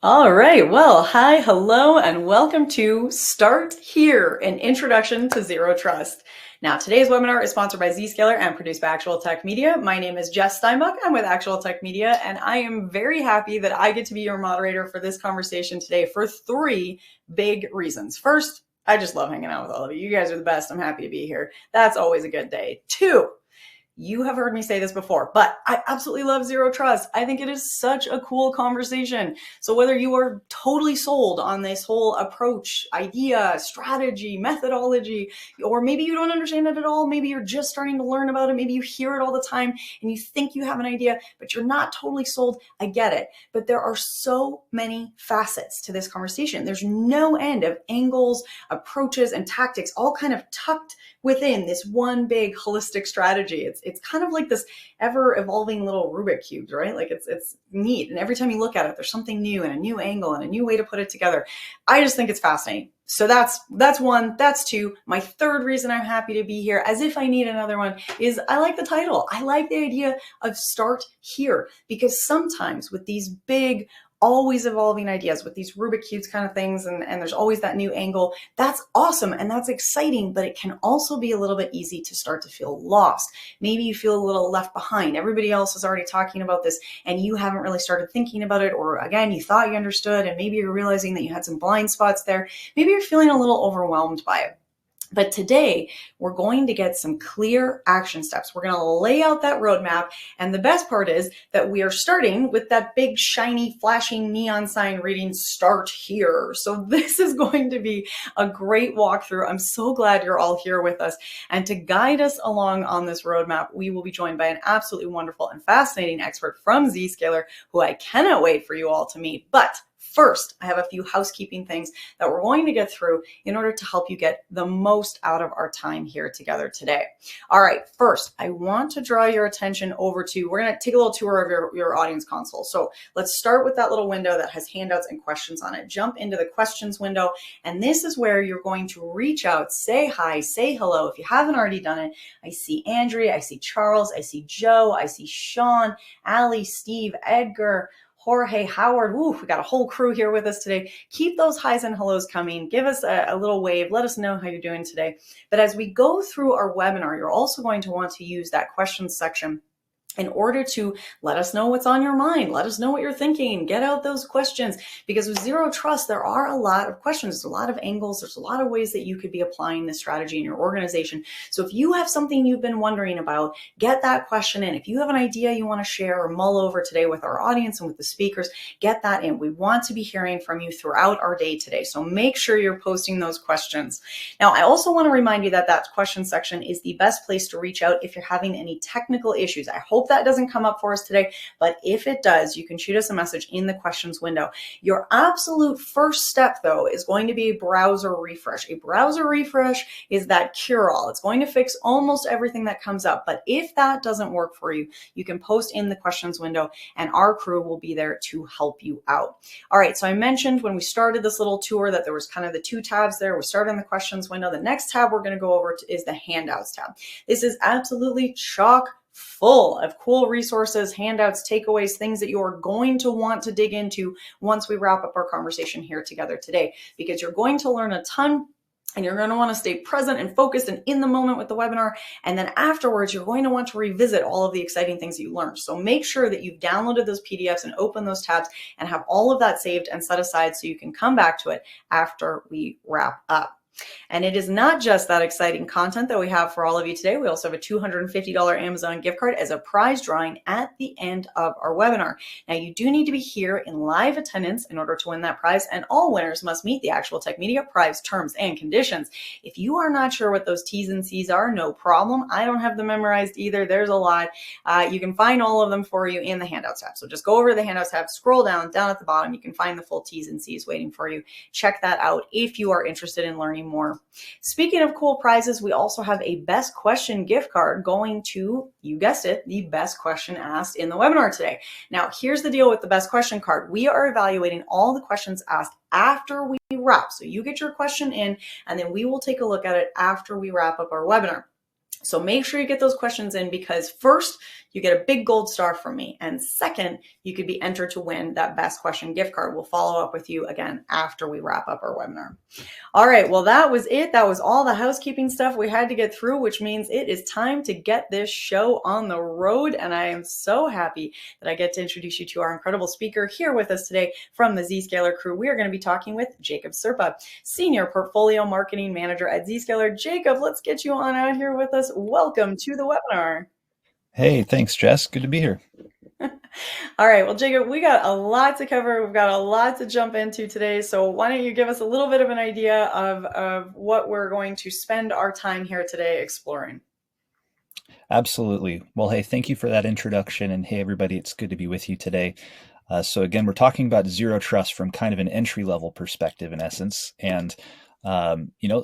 All right. Well, hi, hello, and welcome to Start Here, an introduction to Zero Trust. Now, today's webinar is sponsored by Zscaler and produced by Actual Tech Media. My name is Jess Steinbuck. I'm with Actual Tech Media, and I am very happy that I get to be your moderator for this conversation today for three big reasons. First, I just love hanging out with all of you. You guys are the best. I'm happy to be here. That's always a good day. Two, you have heard me say this before, but I absolutely love Zero Trust. I think it is such a cool conversation. So whether you are totally sold on this whole approach, idea, strategy, methodology, or maybe you don't understand it at all, maybe you're just starting to learn about it, maybe you hear it all the time and you think you have an idea, but you're not totally sold, I get it. But there are so many facets to this conversation. There's no end of angles, approaches, and tactics, all kind of tucked within this one big holistic strategy. It's kind of like this ever evolving little Rubik cubes, right? Like it's neat. And every time you look at it, there's something new and a new angle and a new way to put it together. I just think it's fascinating. So that's one, that's two. My third reason I'm happy to be here, as if I need another one, is I like the title. I like the idea of Start Here, because sometimes with these big, always evolving ideas, with these Rubik cubes kind of things, and there's always that new angle, that's awesome and that's exciting, but it can also be a little bit easy to start to feel lost. Maybe you feel a little left behind. Everybody else is already talking about this and you haven't really started thinking about it, or again, you thought you understood and maybe you're realizing that you had some blind spots there. Maybe you're feeling a little overwhelmed by it. But today, we're going to get some clear action steps. We're going to lay out that roadmap. And the best part is that we are starting with that big, shiny, flashing neon sign reading Start Here. So this is going to be a great walkthrough. I'm so glad you're all here with us. And to guide us along on this roadmap, we will be joined by an absolutely wonderful and fascinating expert from Zscaler, who I cannot wait for you all to meet. But first, I have a few housekeeping things that we're going to get through in order to help you get the most out of our time here together today. All right, first, I want to draw your attention over to, we're going to take a little tour of your audience console. So let's start with that little window that has handouts and questions on it. Jump into the questions window, and this is where you're going to reach out, say hi, say hello. If you haven't already done it, I see Andrea, I see Charles, I see Joe, I see Sean, Ali, Steve, Edgar, Jorge, Howard. Ooh, we got a whole crew here with us today. Keep those highs and hellos coming. Give us a little wave. Let us know how you're doing today. But as we go through our webinar, you're also going to want to use that questions section in order to let us know what's on your mind. Let us know what you're thinking. Get out those questions, because with Zero Trust, there are a lot of questions. There's a lot of angles. There's a lot of ways that you could be applying this strategy in your organization. So if you have something you've been wondering about, get that question in. If you have an idea you want to share or mull over today with our audience and with the speakers, get that in. We want to be hearing from you throughout our day today. So make sure you're posting those questions. Now, I also want to remind you that that question section is the best place to reach out if you're having any technical issues. I hope that doesn't come up for us today, but if it does, you can shoot us a message in the questions window. Your absolute first step, though, is going to be a browser refresh. A browser refresh is that cure-all. It's going to fix almost everything that comes up, but if that doesn't work for you, you can post in the questions window and our crew will be there to help you out. All right, so I mentioned when we started this little tour that there was kind of the two tabs there. We started in the questions window. The next tab we're going to go over to is the handouts tab. This is absolutely chock full of cool resources, handouts, takeaways, things that you're going to want to dig into once we wrap up our conversation here together today, because you're going to learn a ton and you're going to want to stay present and focused and in the moment with the webinar. And then afterwards, you're going to want to revisit all of the exciting things that you learned. So make sure that you've downloaded those PDFs and open those tabs and have all of that saved and set aside so you can come back to it after we wrap up. And it is not just that exciting content that we have for all of you today. We also have a $250 Amazon gift card as a prize drawing at the end of our webinar. Now, you do need to be here in live attendance in order to win that prize, and all winners must meet the Actual Tech Media prize terms and conditions. If you are not sure what those T's and C's are, no problem. I don't have them memorized either. There's a lot. You can find all of them for you in the handouts tab. So just go over to the handouts tab, scroll down at the bottom. You can find the full T's and C's waiting for you. Check that out if you are interested in learning more. Speaking of cool prizes, we also have a best question gift card going to, you guessed it, the best question asked in the webinar today. Now, here's the deal with the best question card. We are evaluating all the questions asked after we wrap. So you get your question in, and then we will take a look at it after we wrap up our webinar. So make sure you get those questions in, because first, you get a big gold star from me. And second, you could be entered to win that best question gift card. We'll follow up with you again after we wrap up our webinar. All right, well, that was it. That was all the housekeeping stuff we had to get through, which means it is time to get this show on the road. And I am so happy that I get to introduce you to our incredible speaker here with us today from the Zscaler crew. We are going to be talking with Jacob Serpa, Senior Portfolio Marketing Manager at Zscaler. Jacob, let's get you on out here with us. Welcome to the webinar. Hey, thanks, Jess. Good to be here. All right, well, Jacob, we got a lot to cover. We've got a lot to jump into today. So why don't you give us a little bit of an idea of what we're going to spend our time here today exploring? Absolutely. Well, hey, thank you for that introduction. And hey, everybody, it's good to be with you today. So again, we're talking about zero trust from kind of an entry-level perspective, in essence. And,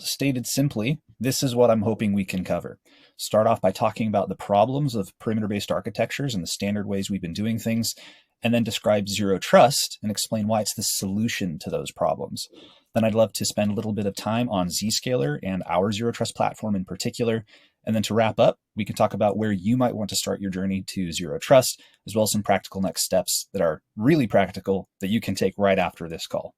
stated simply, this is what I'm hoping we can cover. Start off by talking about the problems of perimeter-based architectures and the standard ways we've been doing things, and then describe zero trust and explain why it's the solution to those problems. Then I'd love to spend a little bit of time on Zscaler and our zero trust platform in particular. And then to wrap up, we can talk about where you might want to start your journey to zero trust, as well as some practical next steps that are really practical that you can take right after this call.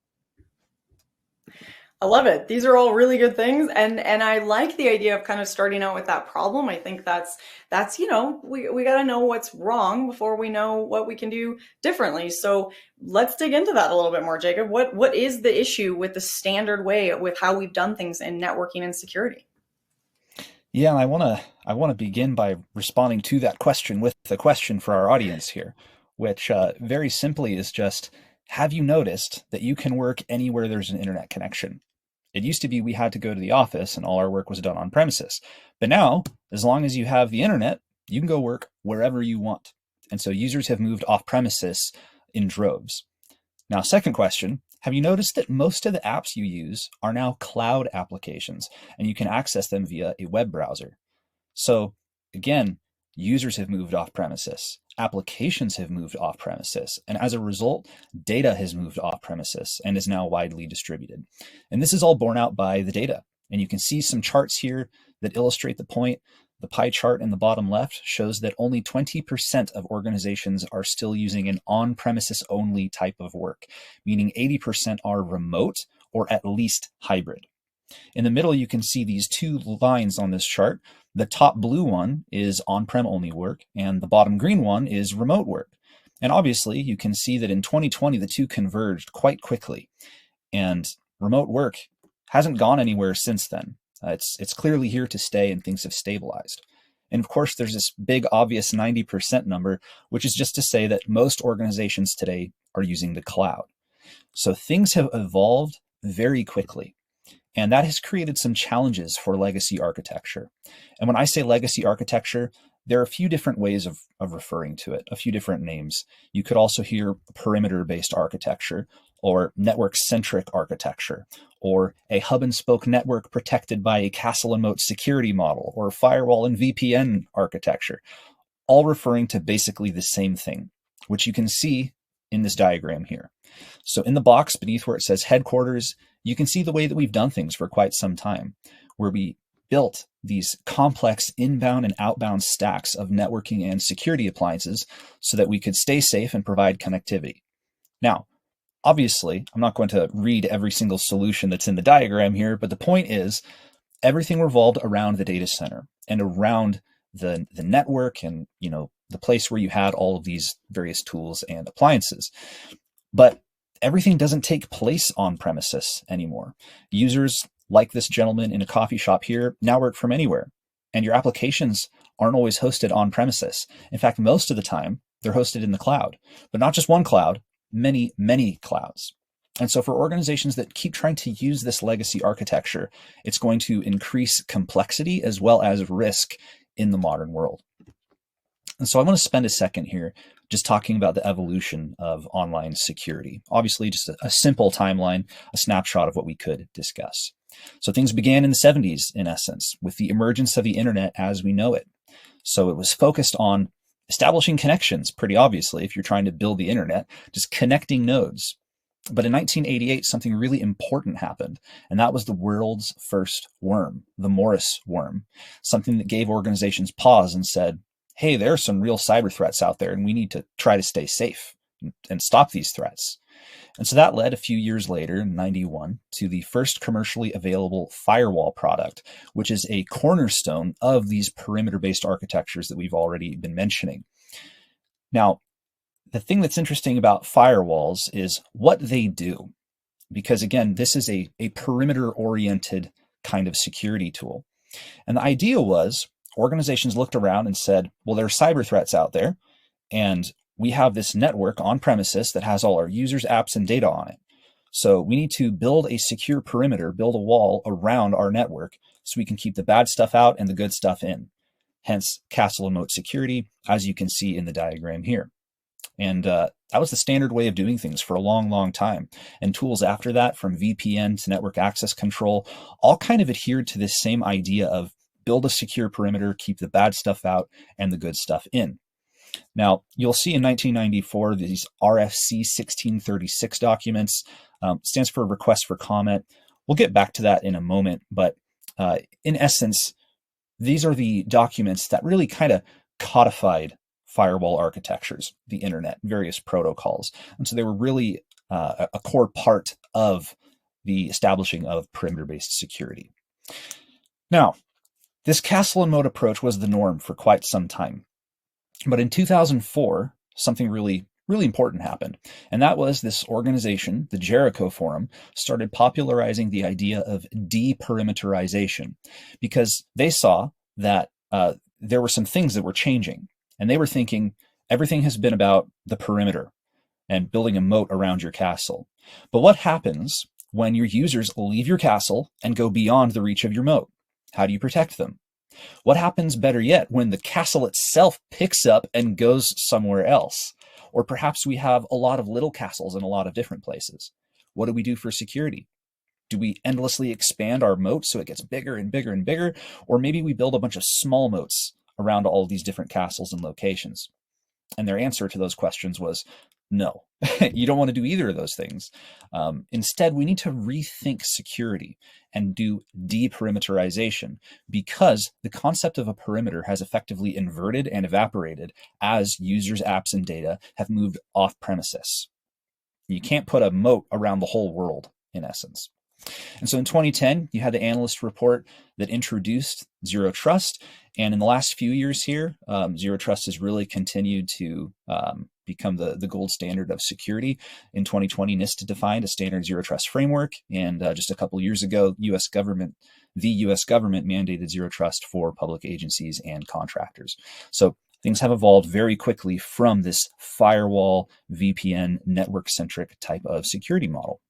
I love it. These are all really good things. And I like the idea of kind of starting out with that problem. I think that's we got to know what's wrong before we know what we can do differently. So let's dig into that a little bit more, Jacob. What is the issue with the standard way with how we've done things in networking and security? Yeah, and I want to begin by responding to that question with the question for our audience here, which very simply is just, have you noticed that you can work anywhere there's an internet connection? It used to be we had to go to the office and all our work was done on premises. But now, as long as you have the internet, you can go work wherever you want. And so users have moved off premises in droves. Now, second question, have you noticed that most of the apps you use are now cloud applications and you can access them via a web browser? So again, users have moved off premises, applications have moved off premises, and as a result, data has moved off premises and is now widely distributed. And this is all borne out by the data. And you can see some charts here that illustrate the point. The pie chart in the bottom left shows that only 20% of organizations are still using an on-premises only type of work, meaning 80% are remote or at least hybrid. In the middle, you can see these two lines on this chart. The top blue one is on-prem only work, and the bottom green one is remote work. And obviously, you can see that in 2020, the two converged quite quickly. And remote work hasn't gone anywhere since then. It's clearly here to stay, and things have stabilized. And of course, there's this big obvious 90% number, which is just to say that most organizations today are using the cloud. So things have evolved very quickly. And that has created some challenges for legacy architecture. And when I say legacy architecture, there are a few different ways of referring to it, a few different names. You could also hear perimeter-based architecture, or network-centric architecture, or a hub and spoke network protected by a castle and moat security model, or firewall and VPN architecture, all referring to basically the same thing, which you can see in this diagram here. So in the box beneath where it says headquarters, you can see the way that we've done things for quite some time, where we built these complex inbound and outbound stacks of networking and security appliances so that we could stay safe and provide connectivity. Now, obviously, I'm not going to read every single solution that's in the diagram here, but the point is everything revolved around the data center and around the network and, the place where you had all of these various tools and appliances. But everything doesn't take place on premises anymore. Users like this gentleman in a coffee shop here now work from anywhere, and your applications aren't always hosted on premises. In fact, most of the time they're hosted in the cloud, but not just one cloud, many, many clouds. And so for organizations that keep trying to use this legacy architecture, it's going to increase complexity as well as risk in the modern world. And so I want to spend a second here just talking about the evolution of online security. Obviously, just a simple timeline, a snapshot of what we could discuss. So things began in the 70s, in essence, with the emergence of the internet as we know it. So it was focused on establishing connections, pretty obviously, if you're trying to build the internet, just connecting nodes. But in 1988, something really important happened, and that was the world's first worm, the Morris worm, something that gave organizations pause and said, hey, there are some real cyber threats out there, and we need to try to stay safe and stop these threats. And so that led a few years later, in 91, to the first commercially available firewall product, which is a cornerstone of these perimeter-based architectures that we've already been mentioning. Now, the thing that's interesting about firewalls is what they do, because again, this is a perimeter-oriented kind of security tool. And the idea was organizations looked around and said, well, there are cyber threats out there, and we have this network on premises that has all our users, apps, and data on it. So we need to build a secure perimeter, build a wall around our network so we can keep the bad stuff out and the good stuff in. Hence, castle and moat security, as you can see in the diagram here. And that was the standard way of doing things for a long, long time. And tools after that, from VPN to network access control, all kind of adhered to this same idea of build a secure perimeter, keep the bad stuff out and the good stuff in. Now, you'll see in 1994, these RFC 1636 documents, stands for request for comment. We'll get back to that in a moment, but in essence, these are the documents that really kind of codified firewall architectures, the internet, various protocols. And so they were really a core part of the establishing of perimeter-based security. Now, this castle and moat approach was the norm for quite some time. But in 2004, something really important happened. And that was this organization, the Jericho Forum, started popularizing the idea of deperimeterization, because they saw that there were some things that were changing. And they were thinking everything has been about the perimeter and building a moat around your castle. But what happens when your users leave your castle and go beyond the reach of your moat? How do you protect them? What happens, better yet, when the castle itself picks up and goes somewhere else? Or perhaps we have a lot of little castles in a lot of different places. What do we do for security? Do we endlessly expand our moat so it gets bigger and bigger and bigger? Or maybe we build a bunch of small moats around all of these different castles and locations? And their answer to those questions was no. You don't want to do either of those things. Instead, we need to rethink security and do deperimeterization, because the concept of a perimeter has effectively inverted and evaporated as users, apps, and data have moved off premises. You can't put a moat around the whole world, in essence. And so in 2010, you had the analyst report that introduced Zero Trust. And in the last few years here, Zero Trust has really continued to become the gold standard of security. In 2020, NIST defined a standard Zero Trust framework. And just a couple years ago, the US government mandated Zero Trust for public agencies and contractors. So things have evolved very quickly from this firewall, VPN, network-centric type of security model.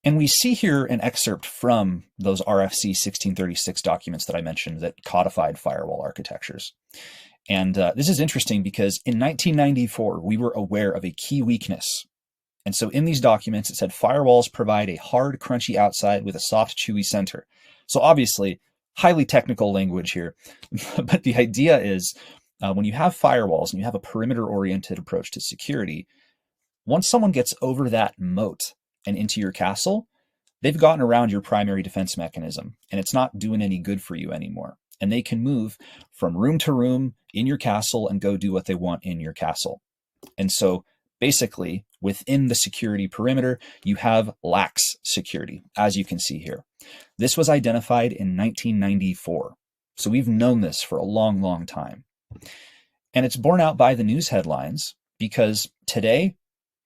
And we see here an excerpt from those RFC 1636 documents that I mentioned that codified firewall architectures. And this is interesting because in 1994, we were aware of a key weakness. And so in these documents, it said firewalls provide a hard, crunchy outside with a soft, chewy center. So obviously, highly technical language here. But the idea is when you have firewalls and you have a perimeter-oriented approach to security, once someone gets over that moat and into your castle, they've gotten around your primary defense mechanism, and it's not doing any good for you anymore. And they can move from room to room in your castle and go do what they want in your castle. And so basically, within the security perimeter, you have lax security, as you can see here. This was identified in 1994. So we've known this for a long, long time. And it's borne out by the news headlines, because today,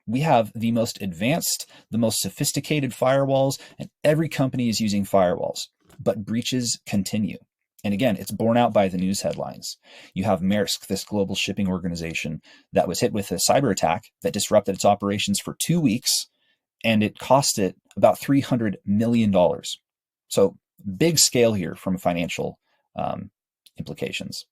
we have the most advanced, the most sophisticated firewalls, and every company is using firewalls, but breaches continue. And again, it's borne out by the news headlines. You have Maersk, this global shipping organization that was hit with a cyber attack that disrupted its operations for 2 weeks, and it cost it about $300 million. So big scale here from financial implications.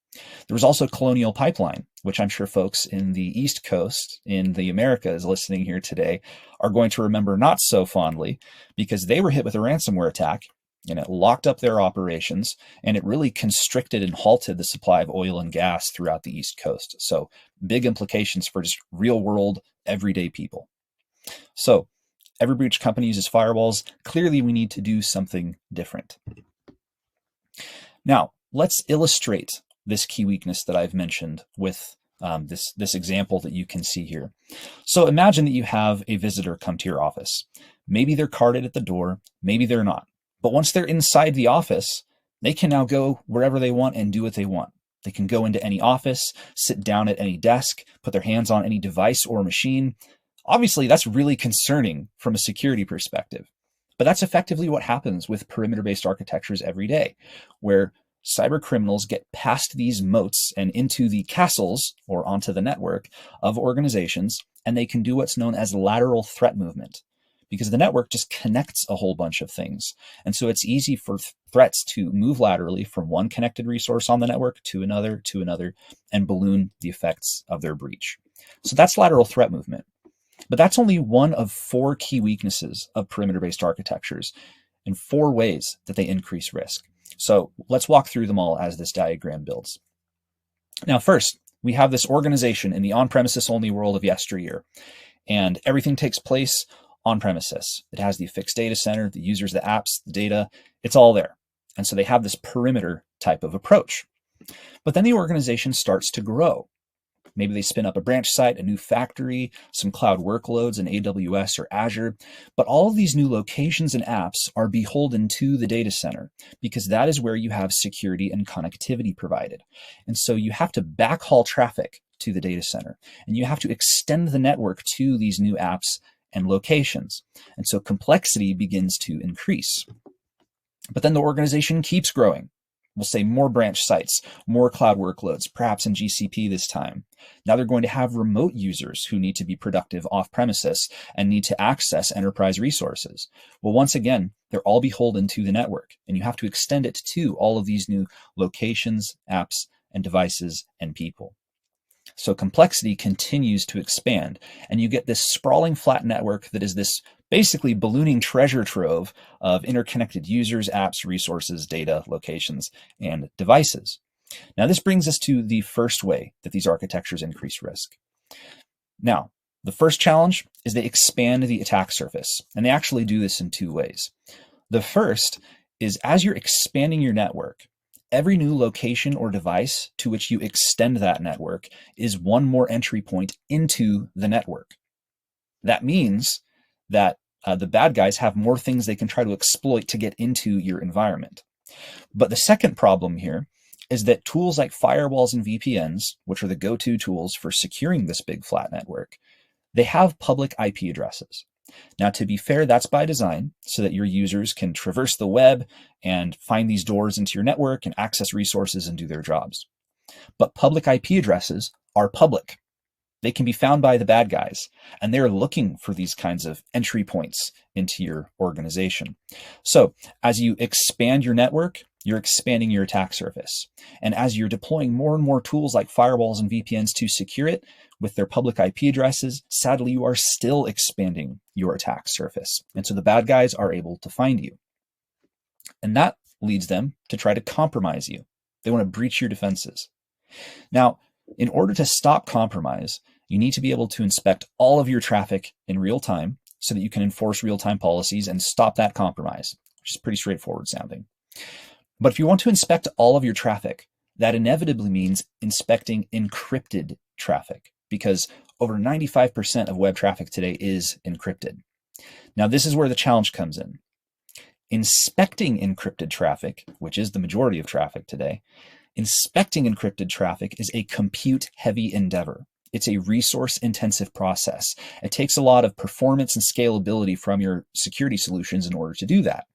There was also Colonial Pipeline, which I'm sure folks in the East Coast, in the Americas listening here today, are going to remember not so fondly, because they were hit with a ransomware attack and it locked up their operations, and it really constricted and halted the supply of oil and gas throughout the East Coast. So big implications for just real world, everyday people. So every breach company uses firewalls. Clearly, we need to do something different. Now, let's illustrate this key weakness that I've mentioned with this example that you can see here. So imagine that you have a visitor come to your office. Maybe they're carded at the door, maybe they're not. But once they're inside the office, they can now go wherever they want and do what they want. They can go into any office, sit down at any desk, put their hands on any device or machine. Obviously, that's really concerning from a security perspective. But that's effectively what happens with perimeter-based architectures every day, where cyber criminals get past these moats and into the castles or onto the network of organizations, and they can do what's known as lateral threat movement, because the network just connects a whole bunch of things. And so it's easy for threats to move laterally from one connected resource on the network to another, and balloon the effects of their breach. So that's lateral threat movement. But that's only one of 4 key weaknesses of perimeter-based architectures and 4 ways that they increase risk. So let's walk through them all as this diagram builds. Now, first, we have this organization in the on-premises only world of yesteryear, and everything takes place on premises. It has the fixed data center, the users, the apps, the data, it's all there. And so they have this perimeter type of approach. But then the organization starts to grow. Maybe they spin up a branch site, a new factory, some cloud workloads in AWS or Azure. But all of these new locations and apps are beholden to the data center, because that is where you have security and connectivity provided. And so you have to backhaul traffic to the data center, and you have to extend the network to these new apps and locations. And so complexity begins to increase. But then the organization keeps growing. We'll say more branch sites, more cloud workloads, perhaps in GCP this time. Now they're going to have remote users who need to be productive off premises and need to access enterprise resources. Well, once again, they're all beholden to the network, and you have to extend it to all of these new locations, apps, and devices and people. So complexity continues to expand, and you get this sprawling flat network that is this basically ballooning treasure trove of interconnected users, apps, resources, data, locations, and devices. Now, this brings us to the first way that these architectures increase risk. Now, the first challenge is they expand the attack surface, and they actually do this in 2 ways. The first is, as you're expanding your network, every new location or device to which you extend that network is one more entry point into the network. That means that the bad guys have more things they can try to exploit to get into your environment. But the second problem here is that tools like firewalls and VPNs, which are the go-to tools for securing this big flat network, they have public IP addresses. Now, to be fair, that's by design so that your users can traverse the web and find these doors into your network and access resources and do their jobs. But public IP addresses are public. They can be found by the bad guys, and they're looking for these kinds of entry points into your organization. So as you expand your network, you're expanding your attack surface. And as you're deploying more and more tools like firewalls and VPNs to secure it with their public IP addresses, sadly, you are still expanding your attack surface. And so the bad guys are able to find you. And that leads them to try to compromise you. They want to breach your defenses. Now, in order to stop compromise, you need to be able to inspect all of your traffic in real time so that you can enforce real-time policies and stop that compromise, which is pretty straightforward sounding. But if you want to inspect all of your traffic, that inevitably means inspecting encrypted traffic, because over 95% of web traffic today is encrypted. Now, this is where the challenge comes in. Inspecting encrypted traffic, which is the majority of traffic today, inspecting encrypted traffic is a compute-heavy endeavor. It's a resource-intensive process. It takes a lot of performance and scalability from your security solutions in order to do that.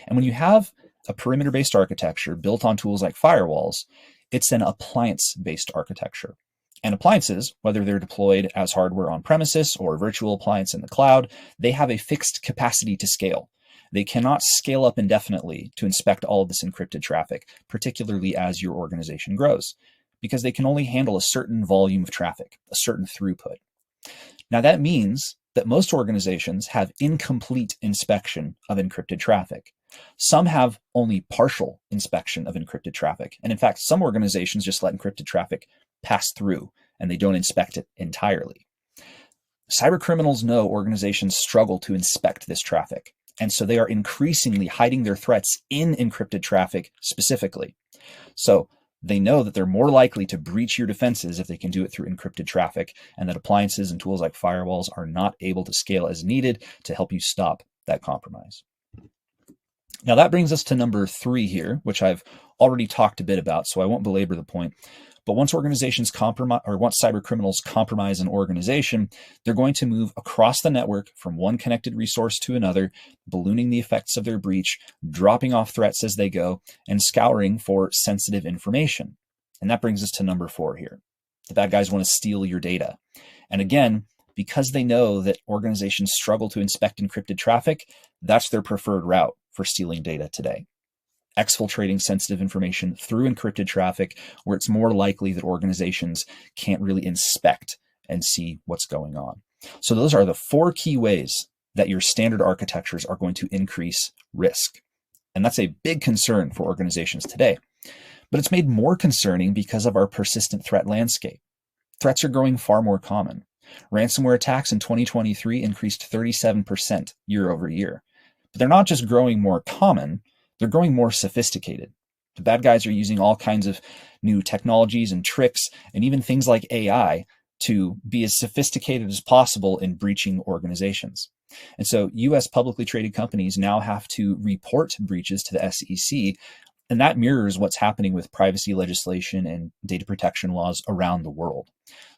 And when you have a perimeter-based architecture built on tools like firewalls, it's an appliance-based architecture. And appliances, whether they're deployed as hardware on premises or a virtual appliance in the cloud, they have a fixed capacity to scale. They cannot scale up indefinitely to inspect all of this encrypted traffic, particularly as your organization grows, because they can only handle a certain volume of traffic, a certain throughput. Now, that means that most organizations have incomplete inspection of encrypted traffic. Some have only partial inspection of encrypted traffic. And in fact, some organizations just let encrypted traffic pass through and they don't inspect it entirely. Cybercriminals know organizations struggle to inspect this traffic, and so they are increasingly hiding their threats in encrypted traffic specifically. So they know that they're more likely to breach your defenses if they can do it through encrypted traffic, and that appliances and tools like firewalls are not able to scale as needed to help you stop that compromise. Now that brings us to number 3 here, which I've already talked a bit about, so I won't belabor the point. But once organizations compromise, or once cyber criminals compromise an organization, they're going to move across the network from one connected resource to another, ballooning the effects of their breach, dropping off threats as they go, and scouring for sensitive information. And that brings us to number 4 here. The bad guys want to steal your data. And again, because they know that organizations struggle to inspect encrypted traffic, that's their preferred route for stealing data today. Exfiltrating sensitive information through encrypted traffic, where it's more likely that organizations can't really inspect and see what's going on. So those are the 4 key ways that your standard architectures are going to increase risk. And that's a big concern for organizations today. But it's made more concerning because of our persistent threat landscape. Threats are growing far more common. Ransomware attacks in 2023 increased 37% year over year. But they're not just growing more common, they're growing more sophisticated. The bad guys are using all kinds of new technologies and tricks, and even things like AI, to be as sophisticated as possible in breaching organizations. And so US publicly traded companies now have to report breaches to the SEC, and that mirrors what's happening with privacy legislation and data protection laws around the world.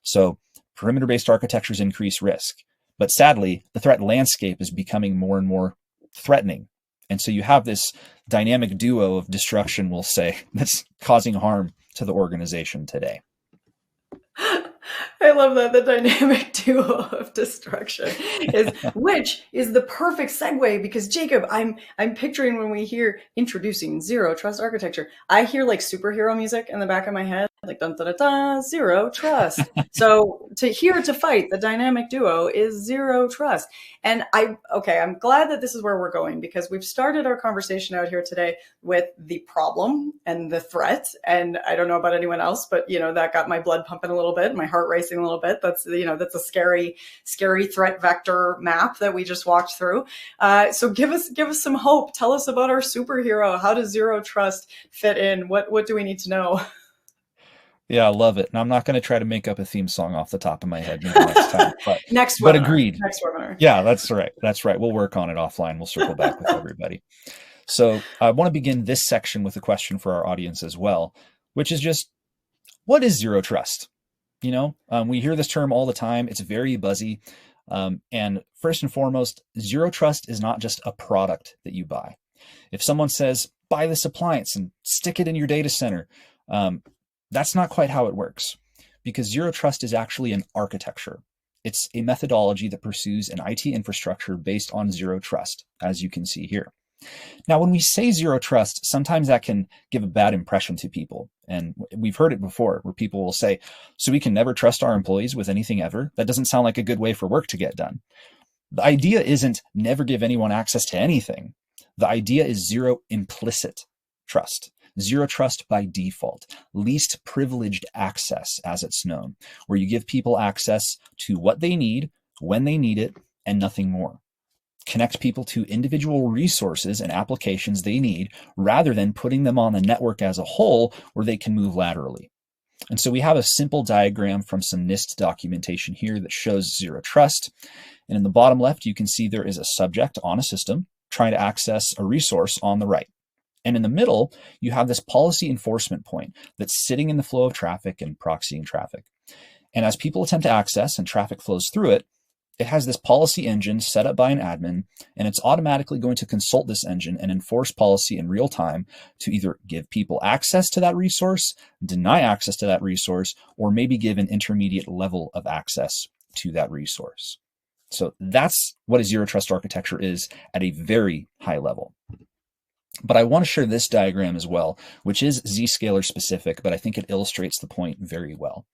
So perimeter-based architectures increase risk, but sadly, the threat landscape is becoming more and more threatening. And so you have this dynamic duo of destruction, we'll say, that's causing harm to the organization today. I love that, the dynamic duo of destruction which is the perfect segue, because Jacob, I'm picturing, when we hear introducing zero trust architecture, I hear like superhero music in the back of my head, like dun dun dun, dun zero trust. So to fight, the dynamic duo is zero trust. And I'm glad that this is where we're going, because we've started our conversation out here today with the problem and the threat. And I don't know about anyone else, but that got my blood pumping a little bit, my heart racing a little bit. That's a scary threat vector map that we just walked through. So give us some hope. Tell us about our superhero. How does zero trust fit in? What do we need to know? Yeah, I love it. And I'm not going to try to make up a theme song off the top of my head maybe next time. But agreed. Next webinar. Yeah, that's right. That's right. We'll work on it offline. We'll circle back with everybody. So I want to begin this section with a question for our audience as well, which is just, what is zero trust? We hear this term all the time. It's very buzzy. And first and foremost, zero trust is not just a product that you buy. If someone says, buy this appliance and stick it in your data center, that's not quite how it works, because zero trust is actually an architecture. It's a methodology that pursues an IT infrastructure based on zero trust, as you can see here. Now, when we say zero trust, sometimes that can give a bad impression to people. And we've heard it before, where people will say, so we can never trust our employees with anything ever? That doesn't sound like a good way for work to get done. The idea isn't never give anyone access to anything. The idea is zero implicit trust. Zero trust by default, least privileged access, as it's known, where you give people access to what they need, when they need it, and nothing more. Connect people to individual resources and applications they need, rather than putting them on the network as a whole where they can move laterally. And so we have a simple diagram from some NIST documentation here that shows zero trust. And in the bottom left, you can see there is a subject on a system trying to access a resource on the right. And in the middle, you have this policy enforcement point that's sitting in the flow of traffic and proxying traffic. And as people attempt to access and traffic flows through it, it has this policy engine set up by an admin, and it's automatically going to consult this engine and enforce policy in real time to either give people access to that resource, deny access to that resource, or maybe give an intermediate level of access to that resource. So that's what a zero trust architecture is at a very high level. But I want to share this diagram as well, which is Zscaler specific, but I think it illustrates the point very well.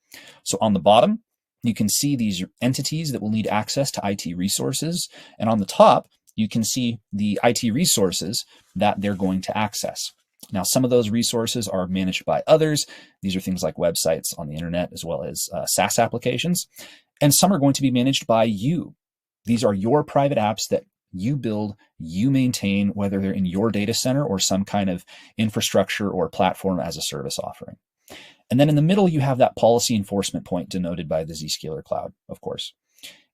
So on the bottom, you can see these entities that will need access to IT resources. And on the top, you can see the IT resources that they're going to access. Now, some of those resources are managed by others. These are things like websites on the internet, as well as SaaS applications. And some are going to be managed by you. These are your private apps that you build, you maintain, whether they're in your data center or some kind of infrastructure or platform as a service offering. And then in the middle, you have that policy enforcement point denoted by the Zscaler cloud, of course.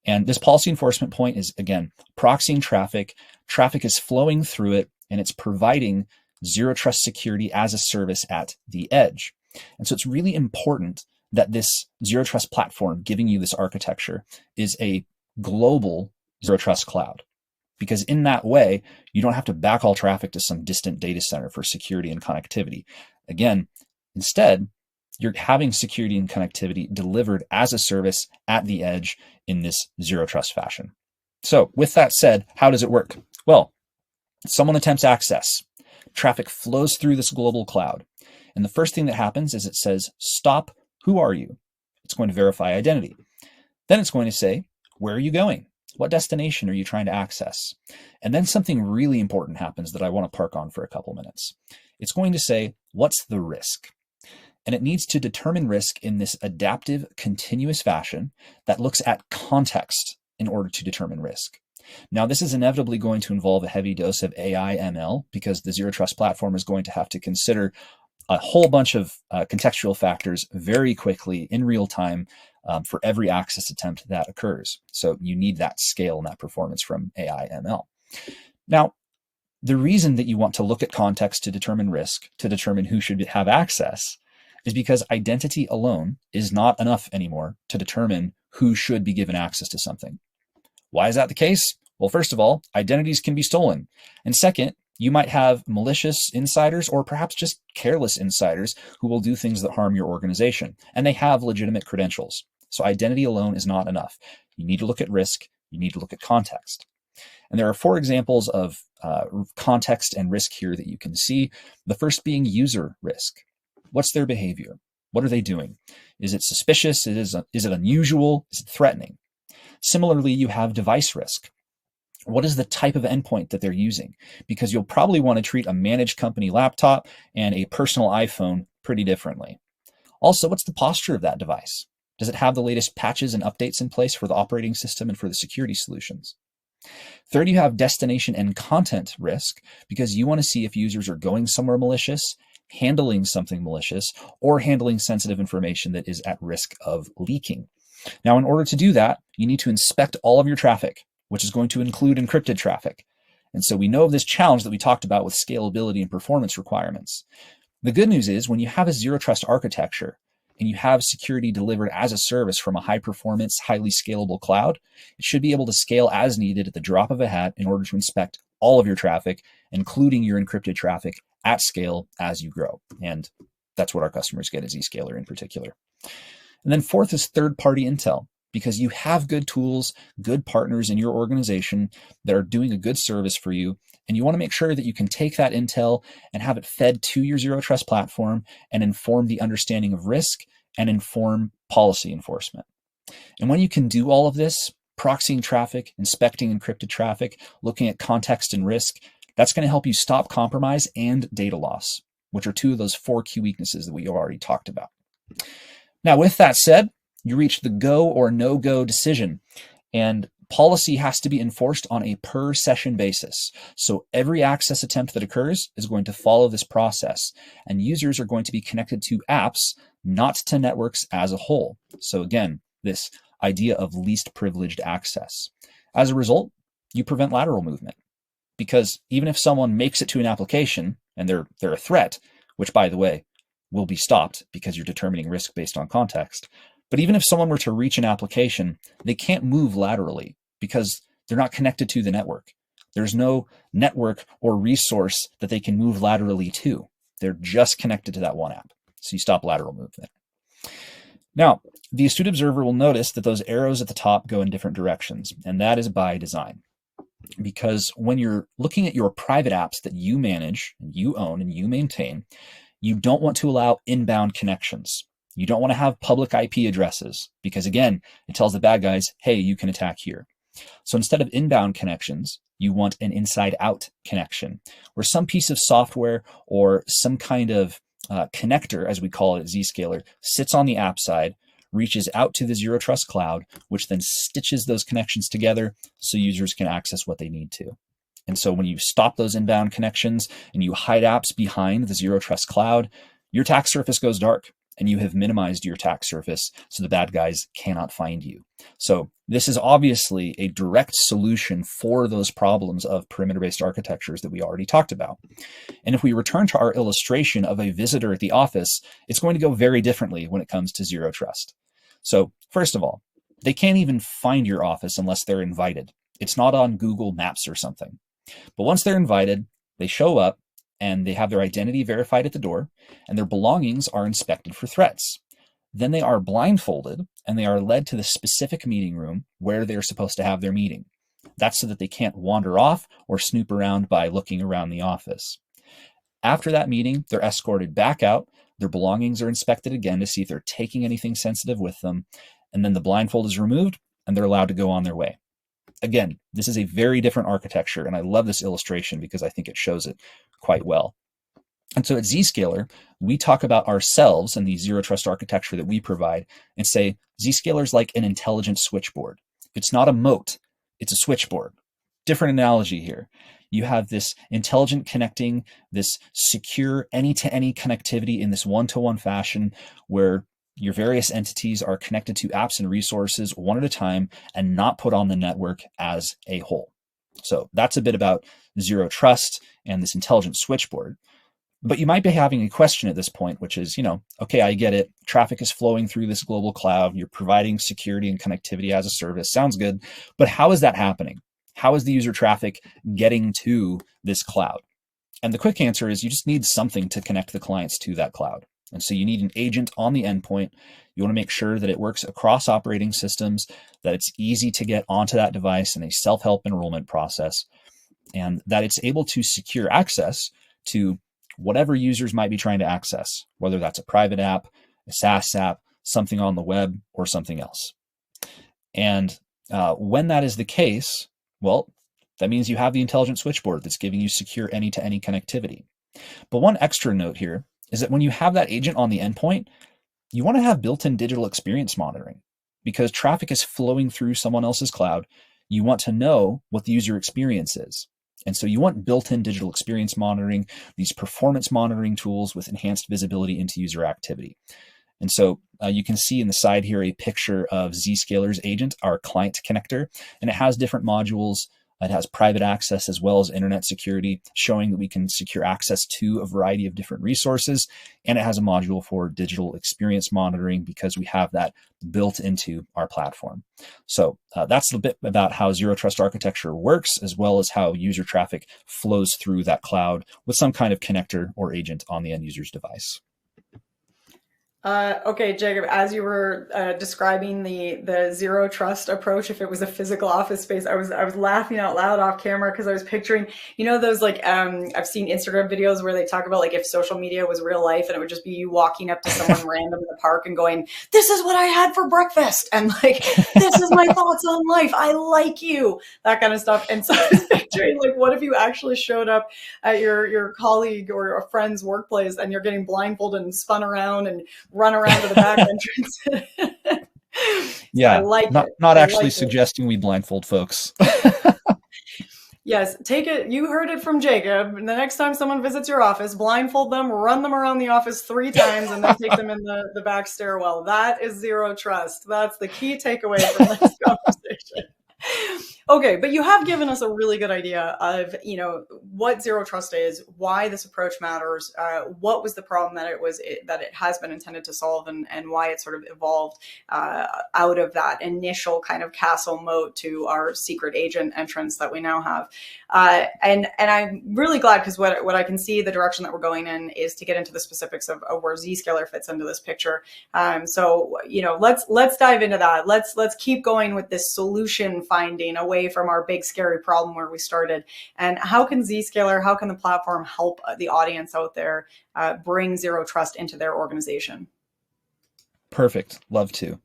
And this policy enforcement point is, again, proxying traffic. Traffic is flowing through it, and it's providing zero trust security as a service at the edge. And so it's really important that this zero trust platform giving you this architecture is a global zero trust cloud. Because in that way, you don't have to backhaul traffic to some distant data center for security and connectivity. Again, instead, you're having security and connectivity delivered as a service at the edge in this zero trust fashion. So with that said, how does it work? Well, someone attempts access. Traffic flows through this global cloud. And the first thing that happens is it says, stop, who are you? It's going to verify identity. Then it's going to say, where are you going? What destination are you trying to access? And then something really important happens that I want to park on for a couple minutes. It's going to say, what's the risk? And it needs to determine risk in this adaptive, continuous fashion that looks at context in order to determine risk. Now, this is inevitably going to involve a heavy dose of AI ML because the Zero Trust platform is going to have to consider a whole bunch of contextual factors very quickly in real time for every access attempt that occurs. So you need that scale and that performance from AI ML. Now, the reason that you want to look at context to determine risk, to determine who should have access, is because identity alone is not enough anymore to determine who should be given access to something. Why is that the case? Well, first of all, identities can be stolen. And second, you might have malicious insiders or perhaps just careless insiders who will do things that harm your organization, and they have legitimate credentials. So identity alone is not enough. You need to look at risk. You need to look at context. And there are 4 examples of context and risk here that you can see. The first being user risk. What's their behavior? What are they doing? Is it suspicious? Is it unusual? Is it threatening? Similarly, you have device risk. What is the type of endpoint that they're using? Because you'll probably want to treat a managed company laptop and a personal iPhone pretty differently. Also, what's the posture of that device? Does it have the latest patches and updates in place for the operating system and for the security solutions? Third, you have destination and content risk because you want to see if users are going somewhere malicious, handling something malicious, or handling sensitive information that is at risk of leaking. Now, in order to do that, you need to inspect all of your traffic, which is going to include encrypted traffic. And so we know of this challenge that we talked about with scalability and performance requirements. The good news is when you have a zero trust architecture and you have security delivered as a service from a high performance, highly scalable cloud, it should be able to scale as needed at the drop of a hat in order to inspect all of your traffic, including your encrypted traffic at scale as you grow. And that's what our customers get at Zscaler in particular. And then fourth is third-party intel, because you have good tools, good partners in your organization that are doing a good service for you. And you want to make sure that you can take that intel and have it fed to your zero trust platform and inform the understanding of risk and inform policy enforcement. And when you can do all of this, proxying traffic, inspecting encrypted traffic, looking at context and risk, that's going to help you stop compromise and data loss, which are 2 of those 4 key weaknesses that we already talked about. Now, with that said, you reach the go or no-go decision, and policy has to be enforced on a per session basis. So every access attempt that occurs is going to follow this process, and users are going to be connected to apps, not to networks as a whole. So again, this idea of least privileged access. As a result, you prevent lateral movement, because even if someone makes it to an application and they're a threat, which by the way, will be stopped because you're determining risk based on context. But even if someone were to reach an application, they can't move laterally because they're not connected to the network. There's no network or resource that they can move laterally to. They're just connected to that one app. So you stop lateral movement. Now, the astute observer will notice that those arrows at the top go in different directions, and that is by design. Because when you're looking at your private apps that you manage, and you own, and you maintain, you don't want to allow inbound connections. You don't want to have public IP addresses because, again, it tells the bad guys, hey, you can attack here. So instead of inbound connections, You want an inside-out connection, where some piece of software or some kind of connector, as we call it at Zscaler, sits on the app side, reaches out to the Zero Trust cloud, which then stitches those connections together so users can access what they need to. And so when you stop those inbound connections and you hide apps behind the Zero Trust cloud, your attack surface goes dark and you have minimized your attack surface so the bad guys cannot find you. So this is obviously a direct solution for those problems of perimeter-based architectures that we already talked about. And if we return to our illustration of a visitor at the office, it's going to go very differently when it comes to Zero Trust. So first of all, they can't even find your office unless they're invited. It's not on Google Maps or something. But once they're invited, they show up and they have their identity verified at the door and their belongings are inspected for threats. Then they are blindfolded and they are led to the specific meeting room where they're supposed to have their meeting. That's so that they can't wander off or snoop around by looking around the office. After that meeting, they're escorted back out. Their belongings are inspected again to see if they're taking anything sensitive with them. And then the blindfold is removed and they're allowed to go on their way. Again, this is a very different architecture, and I love this illustration because I think it shows it quite well. And so at Zscaler, we talk about ourselves and the Zero Trust architecture that we provide and say Zscaler is like an intelligent switchboard. It's not a moat, it's a switchboard. Different analogy here. You have this intelligent connecting, this secure any-to-any connectivity in this one-to-one fashion where your various entities are connected to apps and resources one at a time and not put on the network as a whole. So that's a bit about Zero Trust and this intelligent switchboard. But you might be having a question at this point, which is, okay, I get it. Traffic is flowing through this global cloud. You're providing security and connectivity as a service. Sounds good. But how is that happening? How is the user traffic getting to this cloud? And the quick answer is you just need something to connect the clients to that cloud. And so you need an agent on the endpoint. You want to make sure that it works across operating systems, that it's easy to get onto that device in a self-help enrollment process, and that it's able to secure access to whatever users might be trying to access, whether that's a private app, a SaaS app, something on the web, or something else. And when that is the case, well, that means you have the intelligent switchboard that's giving you secure any-to-any connectivity. But one extra note here is that when you have that agent on the endpoint, you want to have built-in digital experience monitoring because traffic is flowing through someone else's cloud. You want to know what the user experience is. And so you want built-in digital experience monitoring, these performance monitoring tools with enhanced visibility into user activity. And so you can see in the side here a picture of Zscaler's agent, our client connector, and it has different modules. It has private access as well as internet security, showing that we can secure access to a variety of different resources. And it has a module for digital experience monitoring because we have that built into our platform. So that's a bit about how Zero Trust architecture works, as well as how user traffic flows through that cloud with some kind of connector or agent on the end user's device. Okay, Jacob, as you were describing the Zero Trust approach, if it was a physical office space, I was laughing out loud off camera because I was picturing, those I've seen Instagram videos where they talk about if social media was real life and it would just be you walking up to someone random in the park and going, "This is what I had for breakfast," and "This is my thoughts on life. I like you," that kind of stuff. And so I was picturing what if you actually showed up at your colleague or a friend's workplace and you're getting blindfolded and spun around and run around to the back entrance. Yeah, I like it. Not actually suggesting we blindfold folks. Yes, take it. You heard it from Jacob. The next time someone visits your office, blindfold them, run them around the office 3 times, and then take them in the back stairwell. That is Zero Trust. That's the key takeaway from this conversation. Okay, but you have given us a really good idea of, what Zero Trust is, why this approach matters, what was the problem that it has been intended to solve, and why it sort of evolved out of that initial kind of castle moat to our secret agent entrance that we now have. And I'm really glad because what I can see the direction that we're going in is to get into the specifics of where Zscaler fits into this picture. So let's dive into that. Let's keep going with this solution finding away from our big scary problem where we started. And how can Zscaler, how can the platform help the audience out there bring Zero Trust into their organization? Perfect. Love to.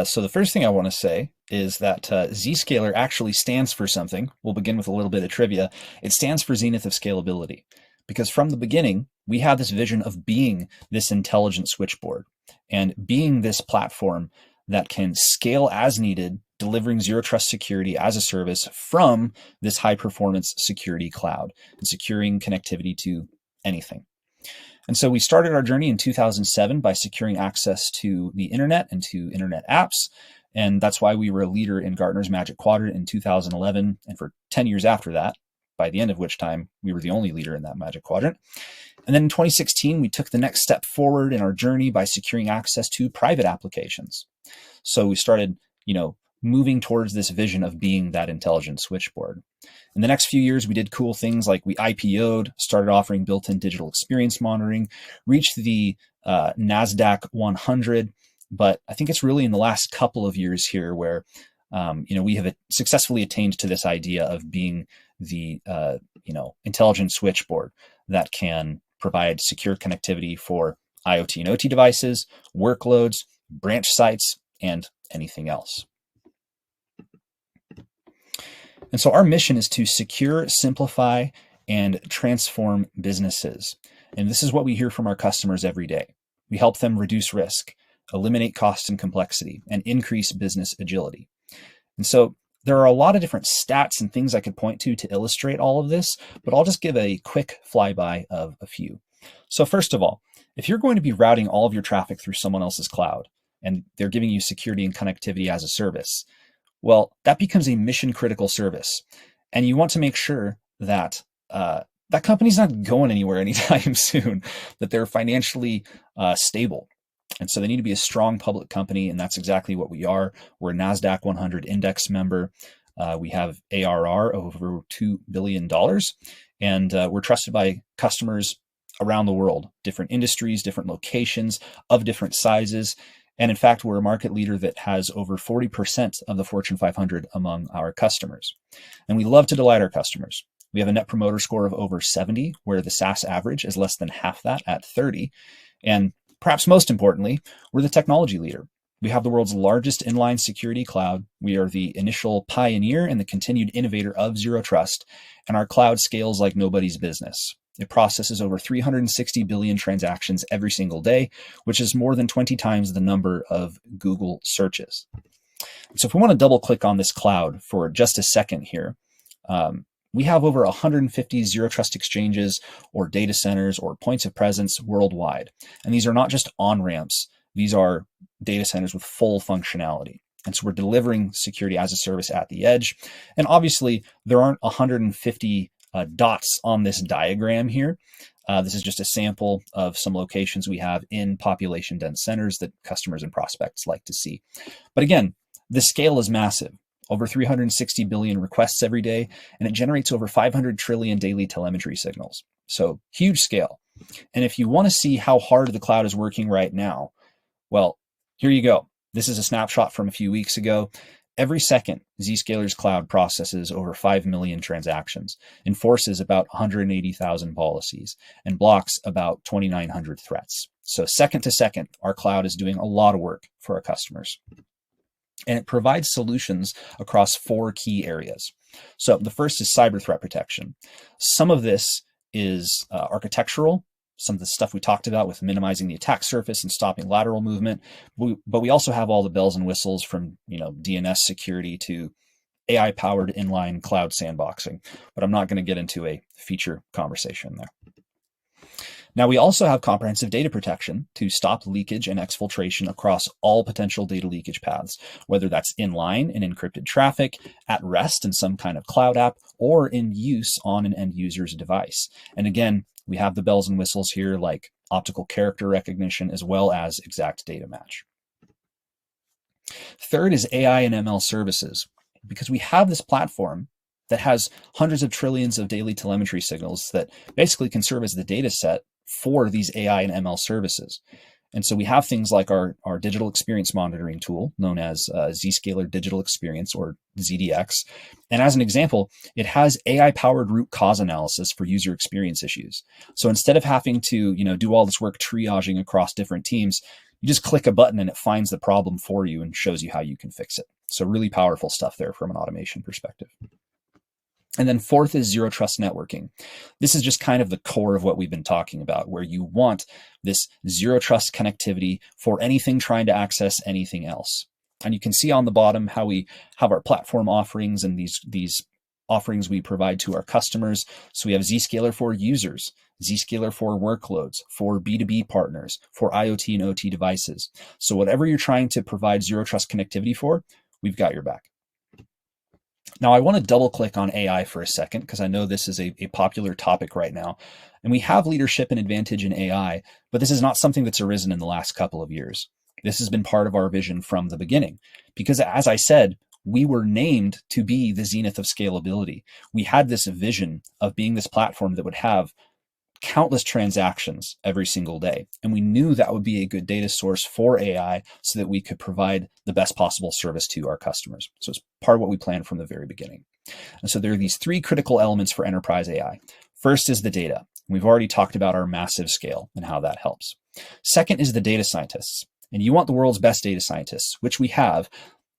So the first thing I want to say is that Zscaler actually stands for something. We'll begin with a little bit of trivia. It stands for Zenith of Scalability, because from the beginning, we had this vision of being this intelligent switchboard and being this platform that can scale as needed, delivering zero trust security as a service from this high performance security cloud and securing connectivity to anything. And so we started our journey in 2007 by securing access to the internet and to internet apps. And that's why we were a leader in Gartner's Magic Quadrant in 2011. And for 10 years after that, by the end of which time we were the only leader in that Magic Quadrant. And then in 2016, we took the next step forward in our journey by securing access to private applications. So we started, moving towards this vision of being that intelligent switchboard. In the next few years, we did cool things like we IPO'd, started offering built-in digital experience monitoring, reached the NASDAQ 100. But I think it's really in the last couple of years here where, we have successfully attained to this idea of being the, intelligent switchboard that can provide secure connectivity for IoT and OT devices, workloads, branch sites, and anything else. And so our mission is to secure, simplify, and transform businesses. And this is what we hear from our customers every day. We help them reduce risk, eliminate cost and complexity, and increase business agility. And so there are a lot of different stats and things I could point to illustrate all of this, but I'll just give a quick flyby of a few. So first of all, if you're going to be routing all of your traffic through someone else's cloud, and they're giving you security and connectivity as a service, well, that becomes a mission critical service. And you want to make sure that that company's not going anywhere anytime soon, that they're financially stable. And so they need to be a strong public company, and that's exactly what we are. We're a NASDAQ 100 index member. We have ARR of over $2 billion, and we're trusted by customers around the world, different industries, different locations of different sizes. And in fact, we're a market leader that has over 40% of the Fortune 500 among our customers. And we love to delight our customers. We have a net promoter score of over 70, where the SaaS average is less than half that at 30. And perhaps most importantly, we're the technology leader. We have the world's largest inline security cloud. We are the initial pioneer and the continued innovator of Zero Trust. And our cloud scales like nobody's business. It processes over 360 billion transactions every single day, which is more than 20 times the number of Google searches. So if we want to double click on this cloud for just a second here, we have over 150 Zero Trust exchanges or data centers or points of presence worldwide. And these are not just on-ramps. These are data centers with full functionality. And so we're delivering security as a service at the edge. And obviously, there aren't 150 dots on this diagram here. This is just a sample of some locations we have in population dense centers that customers and prospects like to see. But again, the scale is massive. Over 360 billion requests every day, and it generates over 500 trillion daily telemetry signals. So huge scale. And if you want to see how hard the cloud is working right now, well, here you go. This is a snapshot from a few weeks ago. Every second, Zscaler's cloud processes over 5 million transactions, enforces about 180,000 policies, and blocks about 2,900 threats. So second to second, our cloud is doing a lot of work for our customers. And it provides solutions across 4 key areas. So the first is cyber threat protection. Some of this is architectural, some of the stuff we talked about with minimizing the attack surface and stopping lateral movement. But we also have all the bells and whistles from DNS security to AI-powered inline cloud sandboxing. But I'm not going to get into a feature conversation there. Now, we also have comprehensive data protection to stop leakage and exfiltration across all potential data leakage paths, whether that's inline in encrypted traffic, at rest in some kind of cloud app, or in use on an end user's device. And again, we have the bells and whistles here like optical character recognition as well as exact data match. Third is AI and ML services. Because we have this platform that has hundreds of trillions of daily telemetry signals that basically can serve as the data set for these AI and ML services. And so we have things like our digital experience monitoring tool known as Zscaler Digital Experience, or ZDX. And as an example, it has AI-powered root cause analysis for user experience issues. So instead of having to do all this work triaging across different teams, You just click a button and it finds the problem for you and shows you how you can fix it. So really powerful stuff there from an automation perspective. And then fourth is zero trust networking. This is just kind of the core of what we've been talking about, where you want this zero trust connectivity for anything trying to access anything else. And you can see on the bottom how we have our platform offerings and these offerings we provide to our customers. So we have Zscaler for users, Zscaler for workloads, for B2B partners, for IoT and OT devices. So whatever you're trying to provide zero trust connectivity for, we've got your back. Now, I want to double click on AI for a second, because I know this is a popular topic right now. And we have leadership and advantage in AI, but this is not something that's arisen in the last couple of years. This has been part of our vision from the beginning, because as I said, we were named to be the zenith of scalability. We had this vision of being this platform that would have countless transactions every single day. And we knew that would be a good data source for AI so that we could provide the best possible service to our customers. So it's part of what we planned from the very beginning. And so there are these three critical elements for enterprise AI. First is the data. We've already talked about our massive scale and how that helps. Second is the data scientists. And you want the world's best data scientists, which we have,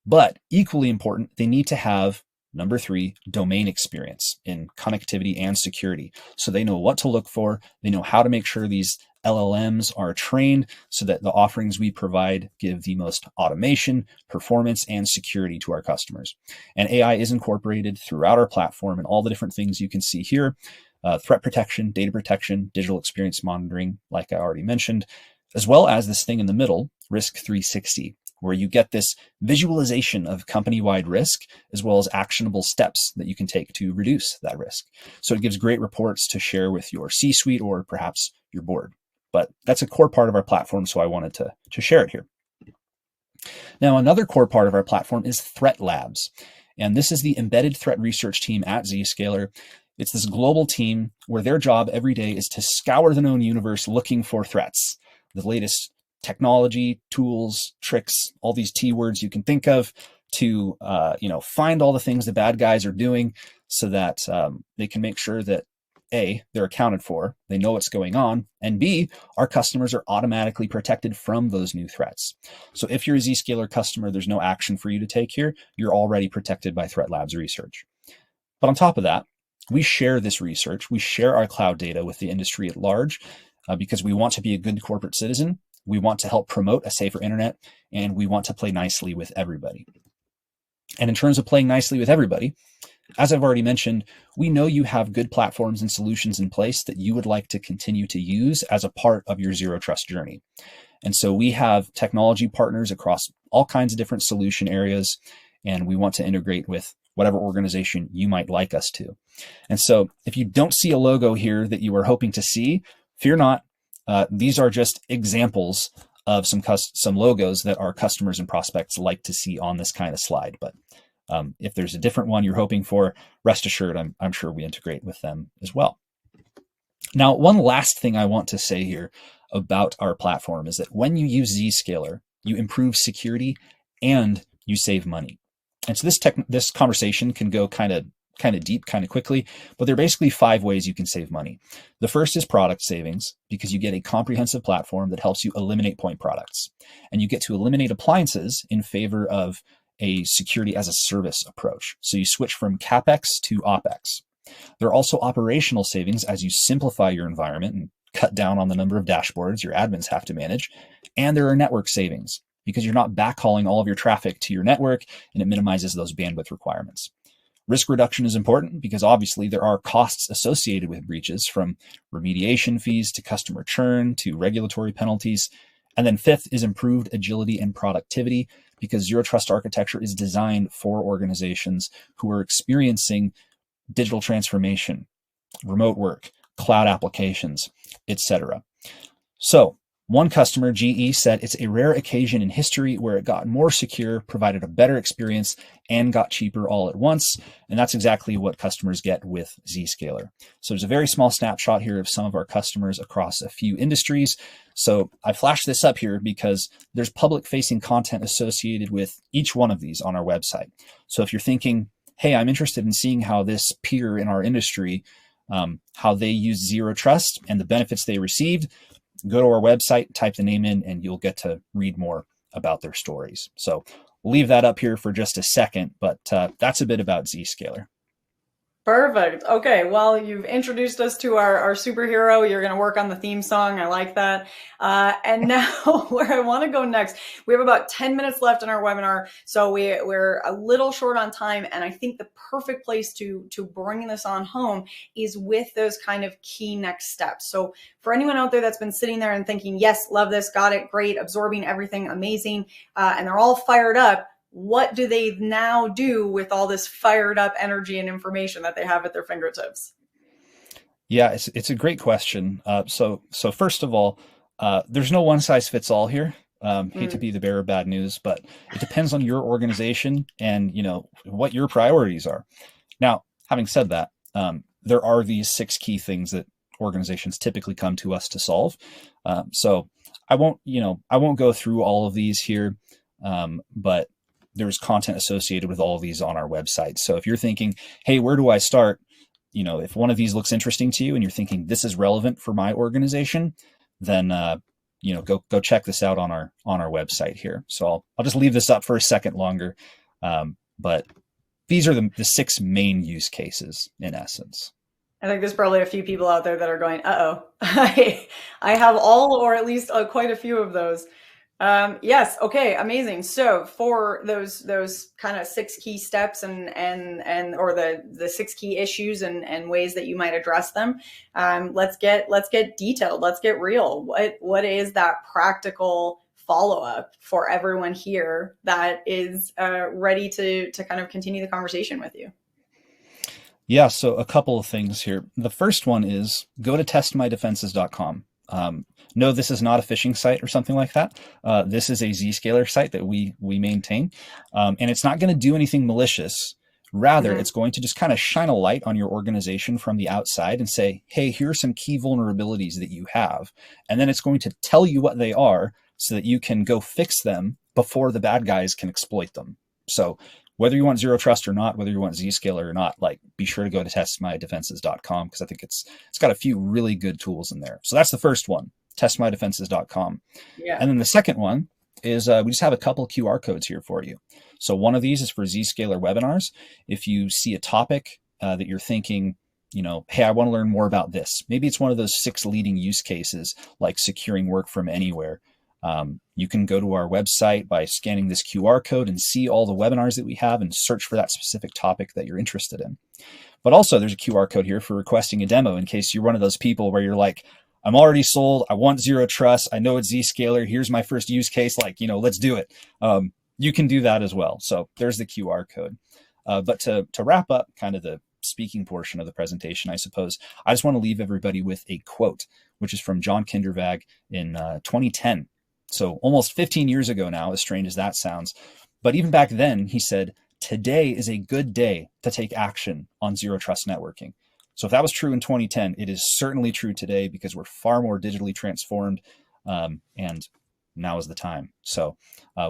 but equally important, they need to have, number three, domain experience in connectivity and security. So they know what to look for. They know how to make sure these LLMs are trained so that the offerings we provide give the most automation, performance, and security to our customers. And AI is incorporated throughout our platform and all the different things you can see here. Threat protection, data protection, digital experience monitoring, like I already mentioned, as well as this thing in the middle, Risk 360, where you get this visualization of company-wide risk, as well as actionable steps that you can take to reduce that risk. So it gives great reports to share with your C-suite or perhaps your board. But that's a core part of our platform, so I wanted to share it here. Now, another core part of our platform is Threat Labs. And this is the embedded threat research team at Zscaler. It's this global team where their job every day is to scour the known universe looking for threats, the latest technology, tools, tricks, all these T words you can think of to find all the things the bad guys are doing so that they can make sure that A, they're accounted for, they know what's going on, and B, our customers are automatically protected from those new threats. So if you're a Zscaler customer, there's no action for you to take here. You're already protected by Threat Labs research. But on top of that, we share this research. We share our cloud data with the industry at large because we want to be a good corporate citizen. We want to help promote a safer internet, and we want to play nicely with everybody. And in terms of playing nicely with everybody, as I've already mentioned, we know you have good platforms and solutions in place that you would like to continue to use as a part of your zero trust journey. And so we have technology partners across all kinds of different solution areas, and we want to integrate with whatever organization you might like us to. And so if you don't see a logo here that you are hoping to see, fear not. These are just examples of some logos that our customers and prospects like to see on this kind of slide. But if there's a different one you're hoping for, rest assured, I'm sure we integrate with them as well. Now, one last thing I want to say here about our platform is that when you use Zscaler, you improve security and you save money. And so this conversation can go kind of deep, kind of quickly, but there are basically 5 ways you can save money. The first is product savings, because you get a comprehensive platform that helps you eliminate point products, and you get to eliminate appliances in favor of a security as a service approach. So you switch from CapEx to OpEx. There are also operational savings as you simplify your environment and cut down on the number of dashboards your admins have to manage. And there are network savings because you're not backhauling all of your traffic to your network, and it minimizes those bandwidth requirements. Risk reduction is important because obviously there are costs associated with breaches, from remediation fees to customer churn to regulatory penalties. And then fifth is improved agility and productivity, because zero trust architecture is designed for organizations who are experiencing digital transformation, remote work, cloud applications, etc. So one customer, GE, said it's a rare occasion in history where it got more secure, provided a better experience, and got cheaper all at once. And that's exactly what customers get with Zscaler. So there's a very small snapshot here of some of our customers across a few industries. So I flashed this up here because there's public-facing content associated with each one of these on our website. So if you're thinking, hey, I'm interested in seeing how this peer in our industry, how they use zero trust and the benefits they received, go to our website, type the name in, and you'll get to read more about their stories. So we'll leave that up here for just a second, but that's a bit about Zscaler. Perfect. Okay. Well, you've introduced us to our superhero. You're going to work on the theme song. I like that. And now where I want to go next, we have about 10 minutes left in our webinar. So we're a little short on time. And I think the perfect place to bring this on home is with those kind of key next steps. So for anyone out there that's been sitting there and thinking, yes, love this, got it, great, absorbing everything, amazing, and they're all fired up, what do they now do with all this fired up energy and information that they have at their fingertips? Yeah, it's a great question. So first of all, there's no one size fits all here. Hate to be the bearer of bad news, but it depends on your organization and what your priorities are. Now, having said that, there are these 6 key things that organizations typically come to us to solve. So I won't go through all of these here, but there's content associated with all of these on our website. So if you're thinking, hey, where do I start? If one of these looks interesting to you and you're thinking this is relevant for my organization, then go check this out on our website here. So I'll just leave this up for a second longer. But these are the 6 main use cases in essence. I think there's probably a few people out there that are going, uh-oh, I have all or at least quite a few of those. Yes. Okay. Amazing. So for those kind of 6 key steps and or the 6 key issues and ways that you might address them, let's get detailed. Let's get real. What is that practical follow-up for everyone here that is ready to kind of continue the conversation with you? Yeah. So a couple of things here. The first one is go to testmydefenses.com. No, this is not a phishing site or something like that. This is a Zscaler site that we maintain, and it's not going to do anything malicious. Rather, it's going to just kind of shine a light on your organization from the outside and say, hey, here are some key vulnerabilities that you have. And then it's going to tell you what they are so that you can go fix them before the bad guys can exploit them. So whether you want Zero Trust or not, whether you want Zscaler or not, be sure to go to testmydefenses.com because I think it's got a few really good tools in there. So that's the first one, testmydefenses.com. Yeah. And then the second one is we just have a couple QR codes here for you. So one of these is for Zscaler webinars. If you see a topic that you're thinking, hey, I want to learn more about this. Maybe it's one of those 6 leading use cases like securing work from anywhere. You can go to our website by scanning this QR code and see all the webinars that we have and search for that specific topic that you're interested in. But also there's a QR code here for requesting a demo in case you're one of those people where you're like, I'm already sold. I want Zero Trust. I know it's Zscaler. Here's my first use case. Let's do it. You can do that as well. So there's the QR code. But to wrap up kind of the speaking portion of the presentation, I suppose, I just want to leave everybody with a quote, which is from John Kindervag in 2010. So almost 15 years ago now, as strange as that sounds. But even back then, he said, today is a good day to take action on Zero Trust networking. So if that was true in 2010, it is certainly true today because we're far more digitally transformed, and now is the time. So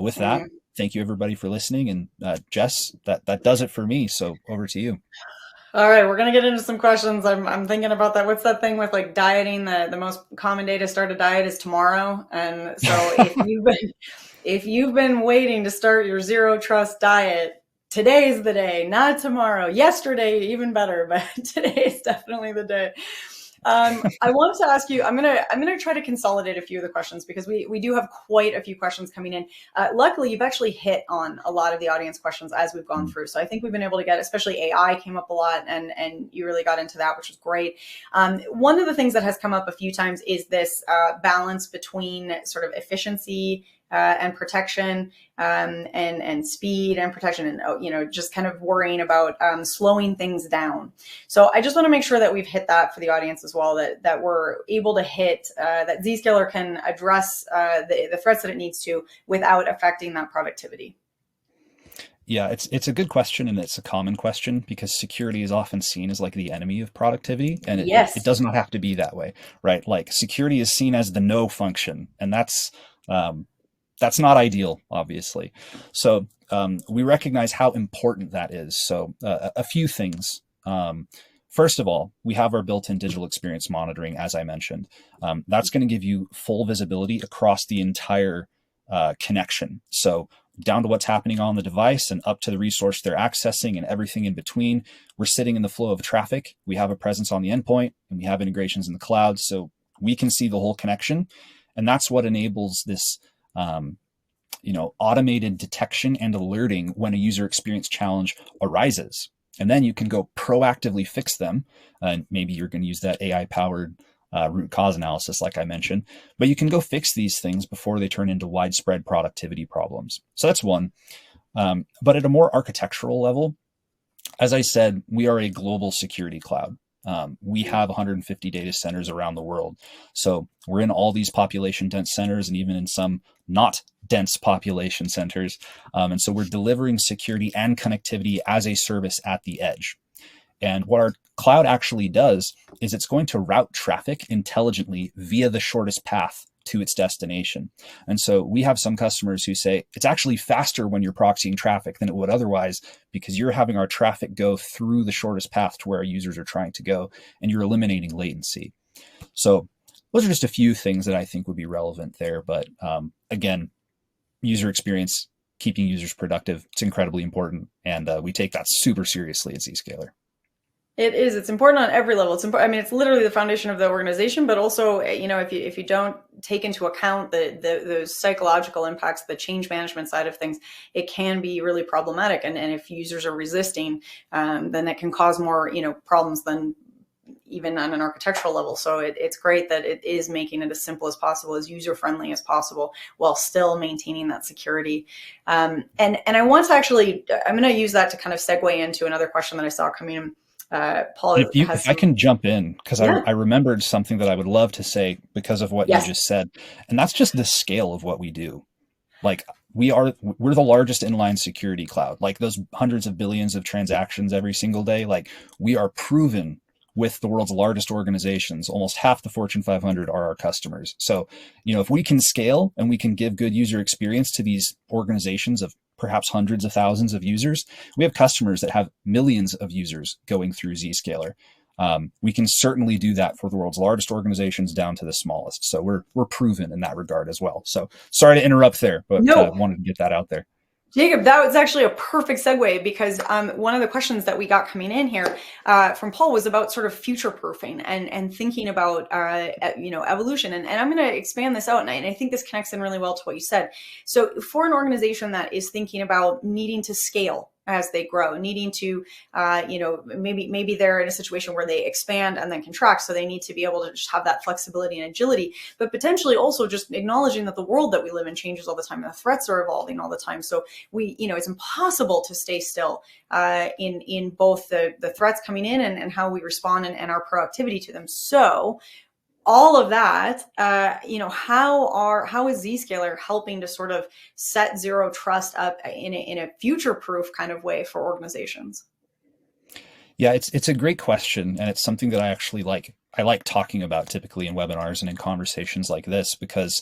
with that, thank you everybody for listening. And Jess, that does it for me. So over to you. All right, we're gonna get into some questions. I'm thinking about that. What's that thing with dieting? The most common day to start a diet is tomorrow. And so if you've been waiting to start your Zero Trust diet, today's the day, not tomorrow. Yesterday, even better, but today is definitely the day. I wanted to ask you, I'm gonna try to consolidate a few of the questions because we do have quite a few questions coming in. Luckily, you've actually hit on a lot of the audience questions as we've gone through. So I think we've been able to get, especially AI came up a lot, and you really got into that, which was great. One of the things that has come up a few times is this balance between sort of efficiency and protection, and speed and protection, and just kind of worrying about slowing things down. So I just want to make sure that we've hit that for the audience as well, that we're able to hit that Zscaler can address the threats that it needs to without affecting that productivity. Yeah, it's a good question, and it's a common question because security is often seen as the enemy of productivity, and it does not have to be that way, right? Security is seen as the no function, and that's not ideal, obviously. So we recognize how important that is. So a few things. first of all, we have our built-in digital experience monitoring, as I mentioned. That's going to give you full visibility across the entire connection. So down to what's happening on the device and up to the resource they're accessing and everything in between. We're sitting in the flow of traffic. We have a presence on the endpoint and we have integrations in the cloud. So we can see the whole connection. And that's what enables this automated detection and alerting when a user experience challenge arises. And then you can go proactively fix them. And maybe you're going to use that AI-powered root cause analysis, like I mentioned, but you can go fix these things before they turn into widespread productivity problems. So that's one. But at a more architectural level, as I said, we are a global security cloud. We have 150 data centers around the world. So we're in all these population dense centers and even in some not dense population centers. And so we're delivering security and connectivity as a service at the edge. And what our cloud actually does is it's going to route traffic intelligently via the shortest path to its destination. And so we have some customers who say it's actually faster when you're proxying traffic than it would otherwise, because you're having our traffic go through the shortest path to where our users are trying to go, and you're eliminating latency. So those are just a few things that I think would be relevant there. But again, user experience, keeping users productive, it's incredibly important. And we take that super seriously at Zscaler. It is. It's important on every level. It's important. I mean, it's literally the foundation of the organization, but also, if you don't take into account those psychological impacts, the change management side of things, it can be really problematic. And if users are resisting, then it can cause more, problems than even on an architectural level. So it's great that it is making it as simple as possible, as user-friendly as possible, while still maintaining that security. And I want to actually, I'm going to use that to kind of segue into another question that I saw coming in. Paul, if I can jump in, because I remembered something that I would love to say because of what you just said, and that's just the scale of what we do. Like we're the largest inline security cloud, like those hundreds of billions of transactions every single day. Like we are proven with the world's largest organizations. Almost half the Fortune 500 are our customers. So, if we can scale and we can give good user experience to these organizations of perhaps hundreds of thousands of users, we have customers that have millions of users going through Zscaler. We can certainly do that for the world's largest organizations down to the smallest. So we're proven in that regard as well. So sorry to interrupt there, but wanted to get that out there. Jacob, that was actually a perfect segue, because one of the questions that we got coming in here from Paul was about sort of future proofing and thinking about evolution. And I'm going to expand this out, and I think this connects in really well to what you said. So for an organization that is thinking about needing to scale as they grow, needing to, maybe they're in a situation where they expand and then contract. So they need to be able to just have that flexibility and agility, but potentially also just acknowledging that the world that we live in changes all the time and the threats are evolving all the time. So it's impossible to stay still in both the threats coming in and how we respond and our proactivity to them. So all of that, how is Zscaler helping to sort of set zero trust up in a future-proof kind of way for organizations? Yeah, it's a great question, and it's something that I actually like. I like talking about typically in webinars and in conversations like this, because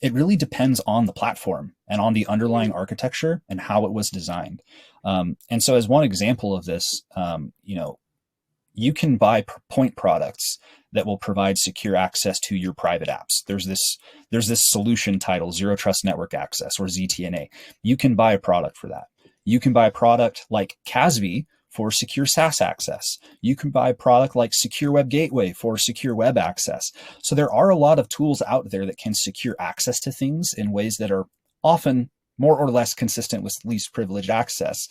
it really depends on the platform and on the underlying architecture and how it was designed. And so, as one example of this, you can buy point products that will provide secure access to your private apps. There's this solution titled Zero Trust Network Access, or ZTNA. You can buy a product for that. You can buy a product like CASB for secure SaaS access. You can buy a product like Secure Web Gateway for secure web access. So there are a lot of tools out there that can secure access to things in ways that are often more or less consistent with least privileged access.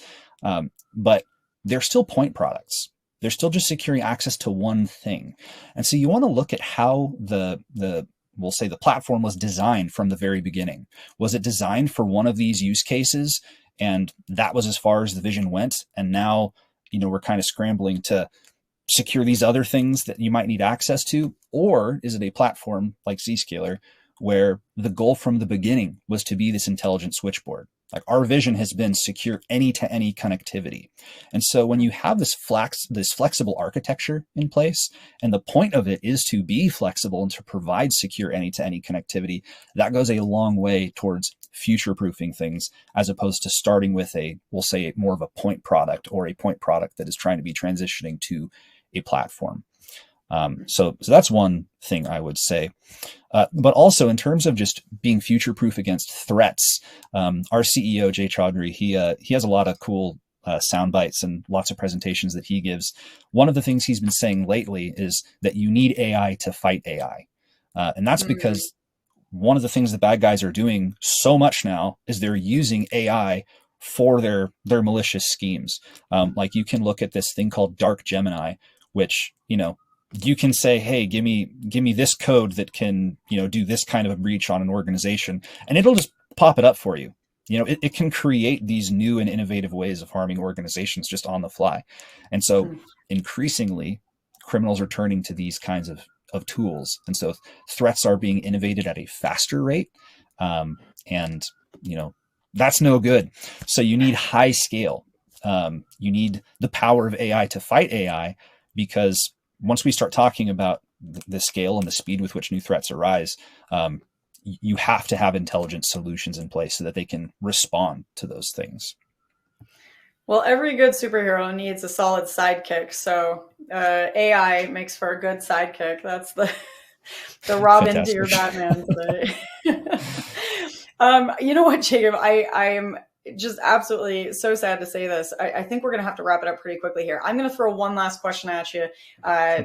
But they're still point products. They're still just securing access to one thing. And so you want to look at how we'll say the platform was designed from the very beginning. Was it designed for one of these use cases, and that was as far as the vision went? And now, we're kind of scrambling to secure these other things that you might need access to? Or is it a platform like Zscaler where the goal from the beginning was to be this intelligent switchboard? Like our vision has been secure any-to-any connectivity. And so when you have this flexible architecture in place, and the point of it is to be flexible and to provide secure any-to-any connectivity, that goes a long way towards future-proofing things, as opposed to starting with we'll say more of a point product, or a point product that is trying to be transitioning to a platform. So that's one thing I would say. But also in terms of just being future-proof against threats, our CEO, Jay Chaudhry, he has a lot of cool sound bites and lots of presentations that he gives. One of the things he's been saying lately is that you need AI to fight AI. And that's because one of the things the bad guys are doing so much now is they're using AI for their malicious schemes. Like you can look at this thing called Dark Gemini, which, you can say, hey, give me this code that can, do this kind of a breach on an organization, and it'll just pop it up for you. It can create these new and innovative ways of harming organizations just on the fly. And so increasingly, criminals are turning to these kinds of tools. And so threats are being innovated at a faster rate. And that's no good. So you need high scale. You need the power of AI to fight AI, because once we start talking about the scale and the speed with which new threats arise, you have to have intelligent solutions in place so that they can respond to those things. Well, every good superhero needs a solid sidekick. So AI makes for a good sidekick. That's the Robin to your Batman today. You know what, Jacob? I am just absolutely so sad to say this. I think we're going to have to wrap it up pretty quickly here. I'm going to throw one last question at you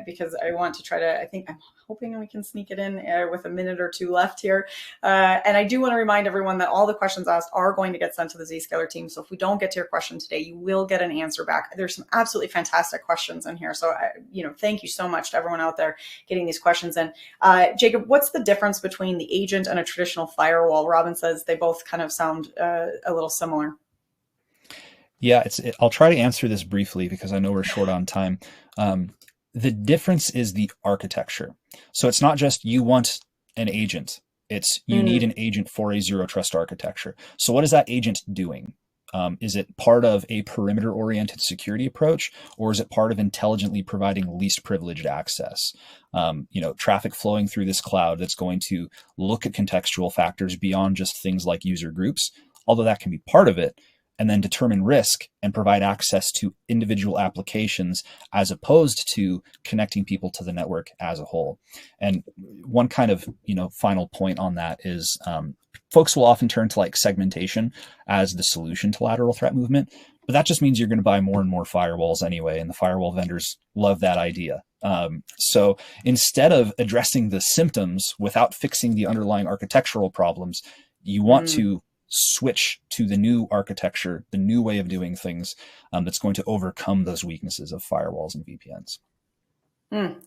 because I want to try to, I'm hoping we can sneak it in with a minute or two left here. And I do want to remind everyone that all the questions asked are going to get sent to the Zscaler team. So if we don't get to your question today, you will get an answer back. There's some absolutely fantastic questions in here. So, thank you so much to everyone out there getting these questions in. Jacob, what's the difference between the agent and a traditional firewall? Robin says they both kind of sound a little similar. Yeah, I'll try to answer this briefly because I know we're short on time. The difference is the architecture. So it's not just you want an agent. It's you need an agent for a zero trust architecture. So what is that agent doing? Is it part of a perimeter-oriented security approach, or is it part of intelligently providing least privileged access? Traffic flowing through this cloud that's going to look at contextual factors beyond just things like user groups, although that can be part of it, and then determine risk and provide access to individual applications as opposed to connecting people to the network as a whole. And one kind of, final point on that is folks will often turn to like segmentation as the solution to lateral threat movement, but that just means you're going to buy more and more firewalls anyway, and the firewall vendors love that idea. So instead of addressing the symptoms without fixing the underlying architectural problems, you want to switch to the new architecture, the new way of doing things that's going to overcome those weaknesses of firewalls and VPNs.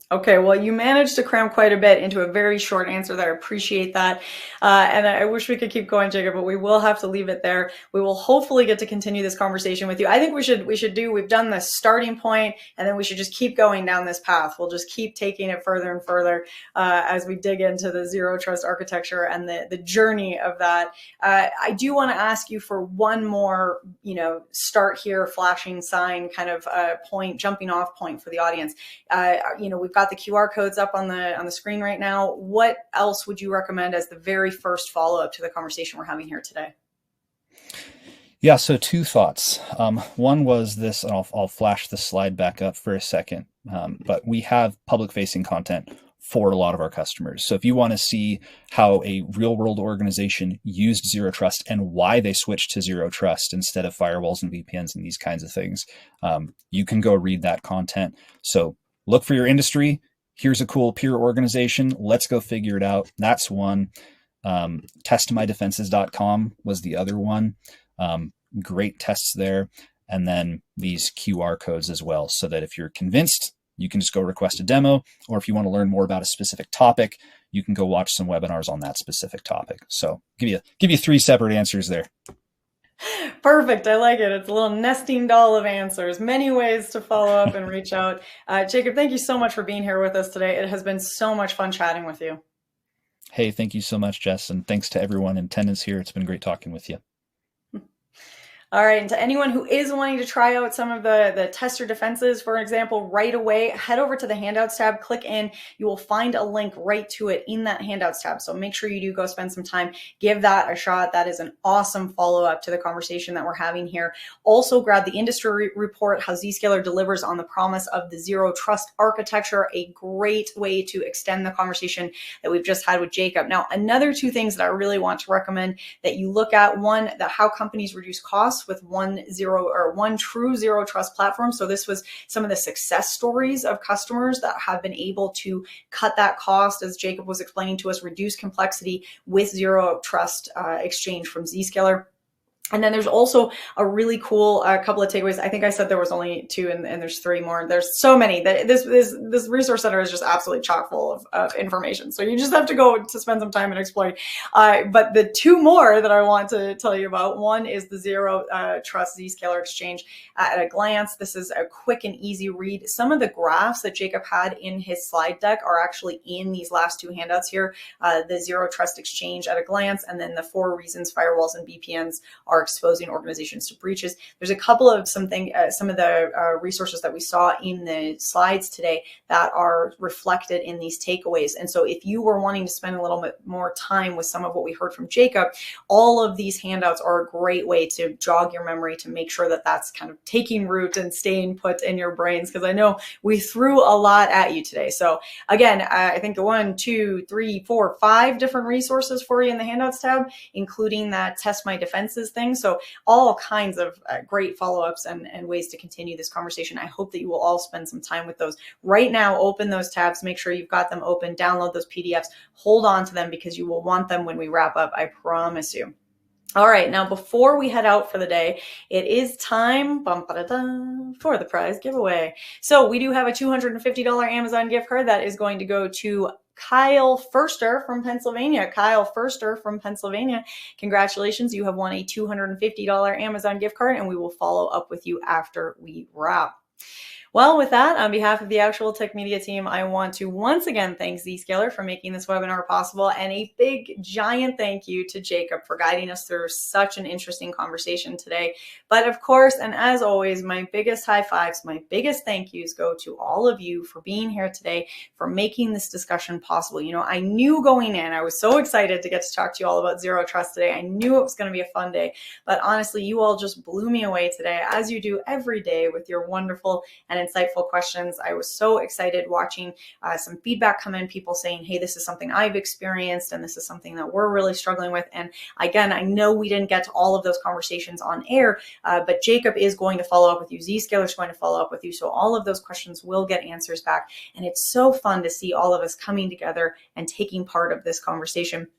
Okay, well, you managed to cram quite a bit into a very short answer there. I appreciate that. And I wish we could keep going, Jacob, but we will have to leave it there. We will hopefully get to continue this conversation with you. I think we've done the starting point, and then we should just keep going down this path. We'll just keep taking it further and further as we dig into the zero trust architecture and the journey of that. I do want to ask you for one more, start here flashing sign kind of point, jumping off point for the audience. We've got the QR codes up on the screen right now. What else would you recommend as the very first follow-up to the conversation we're having here today? Yeah, so two thoughts. One was this, and I'll flash the slide back up for a second, but we have public-facing content for a lot of our customers. So if you want to see how a real-world organization used zero trust and why they switched to zero trust instead of firewalls and VPNs and these kinds of things, you can go read that content. So look for your industry. Here's a cool peer organization. Let's go figure it out. That's one. Testmydefenses.com was the other one. Great tests there. And then these QR codes as well, so that if you're convinced, you can just go request a demo, or if you want to learn more about a specific topic, you can go watch some webinars on that specific topic. So give you three separate answers there. Perfect. I like it. It's a little nesting doll of answers, many ways to follow up and reach out. Jacob, thank you so much for being here with us today. It has been so much fun chatting with you. Hey, thank you so much, Jess. And thanks to everyone in attendance here. It's been great talking with you. All right, and to anyone who is wanting to try out some of the tester defenses, for example, right away, head over to the handouts tab, click in, you will find a link right to it in that handouts tab. So make sure you do go spend some time, give that a shot. That is an awesome follow-up to the conversation that we're having here. Also grab the industry report, how Zscaler delivers on the promise of the zero trust architecture, a great way to extend the conversation that we've just had with Jacob. Now, another two things that I really want to recommend that you look at, one, that how companies reduce costs with one true zero trust platform. So this was some of the success stories of customers that have been able to cut that cost, as Jacob was explaining to us, reduce complexity with zero trust exchange from Zscaler. And then there's also a really cool couple of takeaways. I think I said there was only two, and there's three more. There's so many that this resource center is just absolutely chock full of information. So you just have to go to spend some time and explore. But the two more that I want to tell you about, one is the Zero Trust Zscaler Exchange at a glance. This is a quick and easy read. Some of the graphs that Jacob had in his slide deck are actually in these last two handouts here. The Zero Trust Exchange at a glance, and then the 4 reasons firewalls and VPNs are exposing organizations to breaches. There's a couple of some of the resources that we saw in the slides today that are reflected in these takeaways. And so if you were wanting to spend a little bit more time with some of what we heard from Jacob, all of these handouts are a great way to jog your memory, to make sure that that's kind of taking root and staying put in your brains, because I know we threw a lot at you today. So again, I think 1, 2, 3, 4, 5 different resources for you in the handouts tab, including that test my defenses thing. So all kinds of great follow-ups and ways to continue this conversation. I hope that you will all spend some time with those. Right now, open those tabs, make sure you've got them open, download those PDFs, hold on to them because you will want them when we wrap up, I promise you. All right, now before we head out for the day, it is time for the prize giveaway. So we do have a $250 Amazon gift card that is going to go to Kyle Furster from Pennsylvania. Kyle Furster from Pennsylvania, congratulations. You have won a $250 Amazon gift card, and we will follow up with you after we wrap. Well, with that, on behalf of the Actual Tech Media team, I want to once again thank Zscaler for making this webinar possible, and a big, giant thank you to Jacob for guiding us through such an interesting conversation today. But of course, and as always, my biggest high fives, my biggest thank yous go to all of you for being here today, for making this discussion possible. You know, I knew going in, I was so excited to get to talk to you all about Zero Trust today. I knew it was going to be a fun day, but honestly, you all just blew me away today, as you do every day with your wonderful and insightful questions. I was so excited watching some feedback come in, people saying, hey, this is something I've experienced, and this is something that we're really struggling with. And again, I know we didn't get to all of those conversations on air, but Jacob is going to follow up with you. Zscaler is going to follow up with you. So all of those questions will get answers back. And it's so fun to see all of us coming together and taking part of this conversation,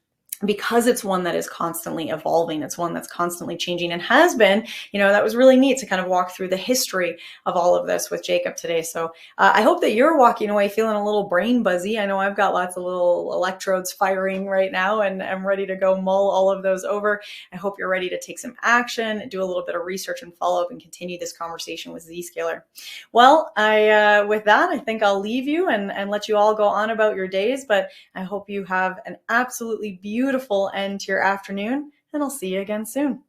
because it's one that is constantly evolving. It's one that's constantly changing, and has been. You know, that was really neat to kind of walk through the history of all of this with Jacob today. So I hope that you're walking away feeling a little brain buzzy. I know I've got lots of little electrodes firing right now, and I'm ready to go mull all of those over. I hope you're ready to take some action, do a little bit of research and follow up, and continue this conversation with Zscaler. Well, with that, I think I'll leave you and let you all go on about your days, but I hope you have an absolutely beautiful end to your afternoon, and I'll see you again soon.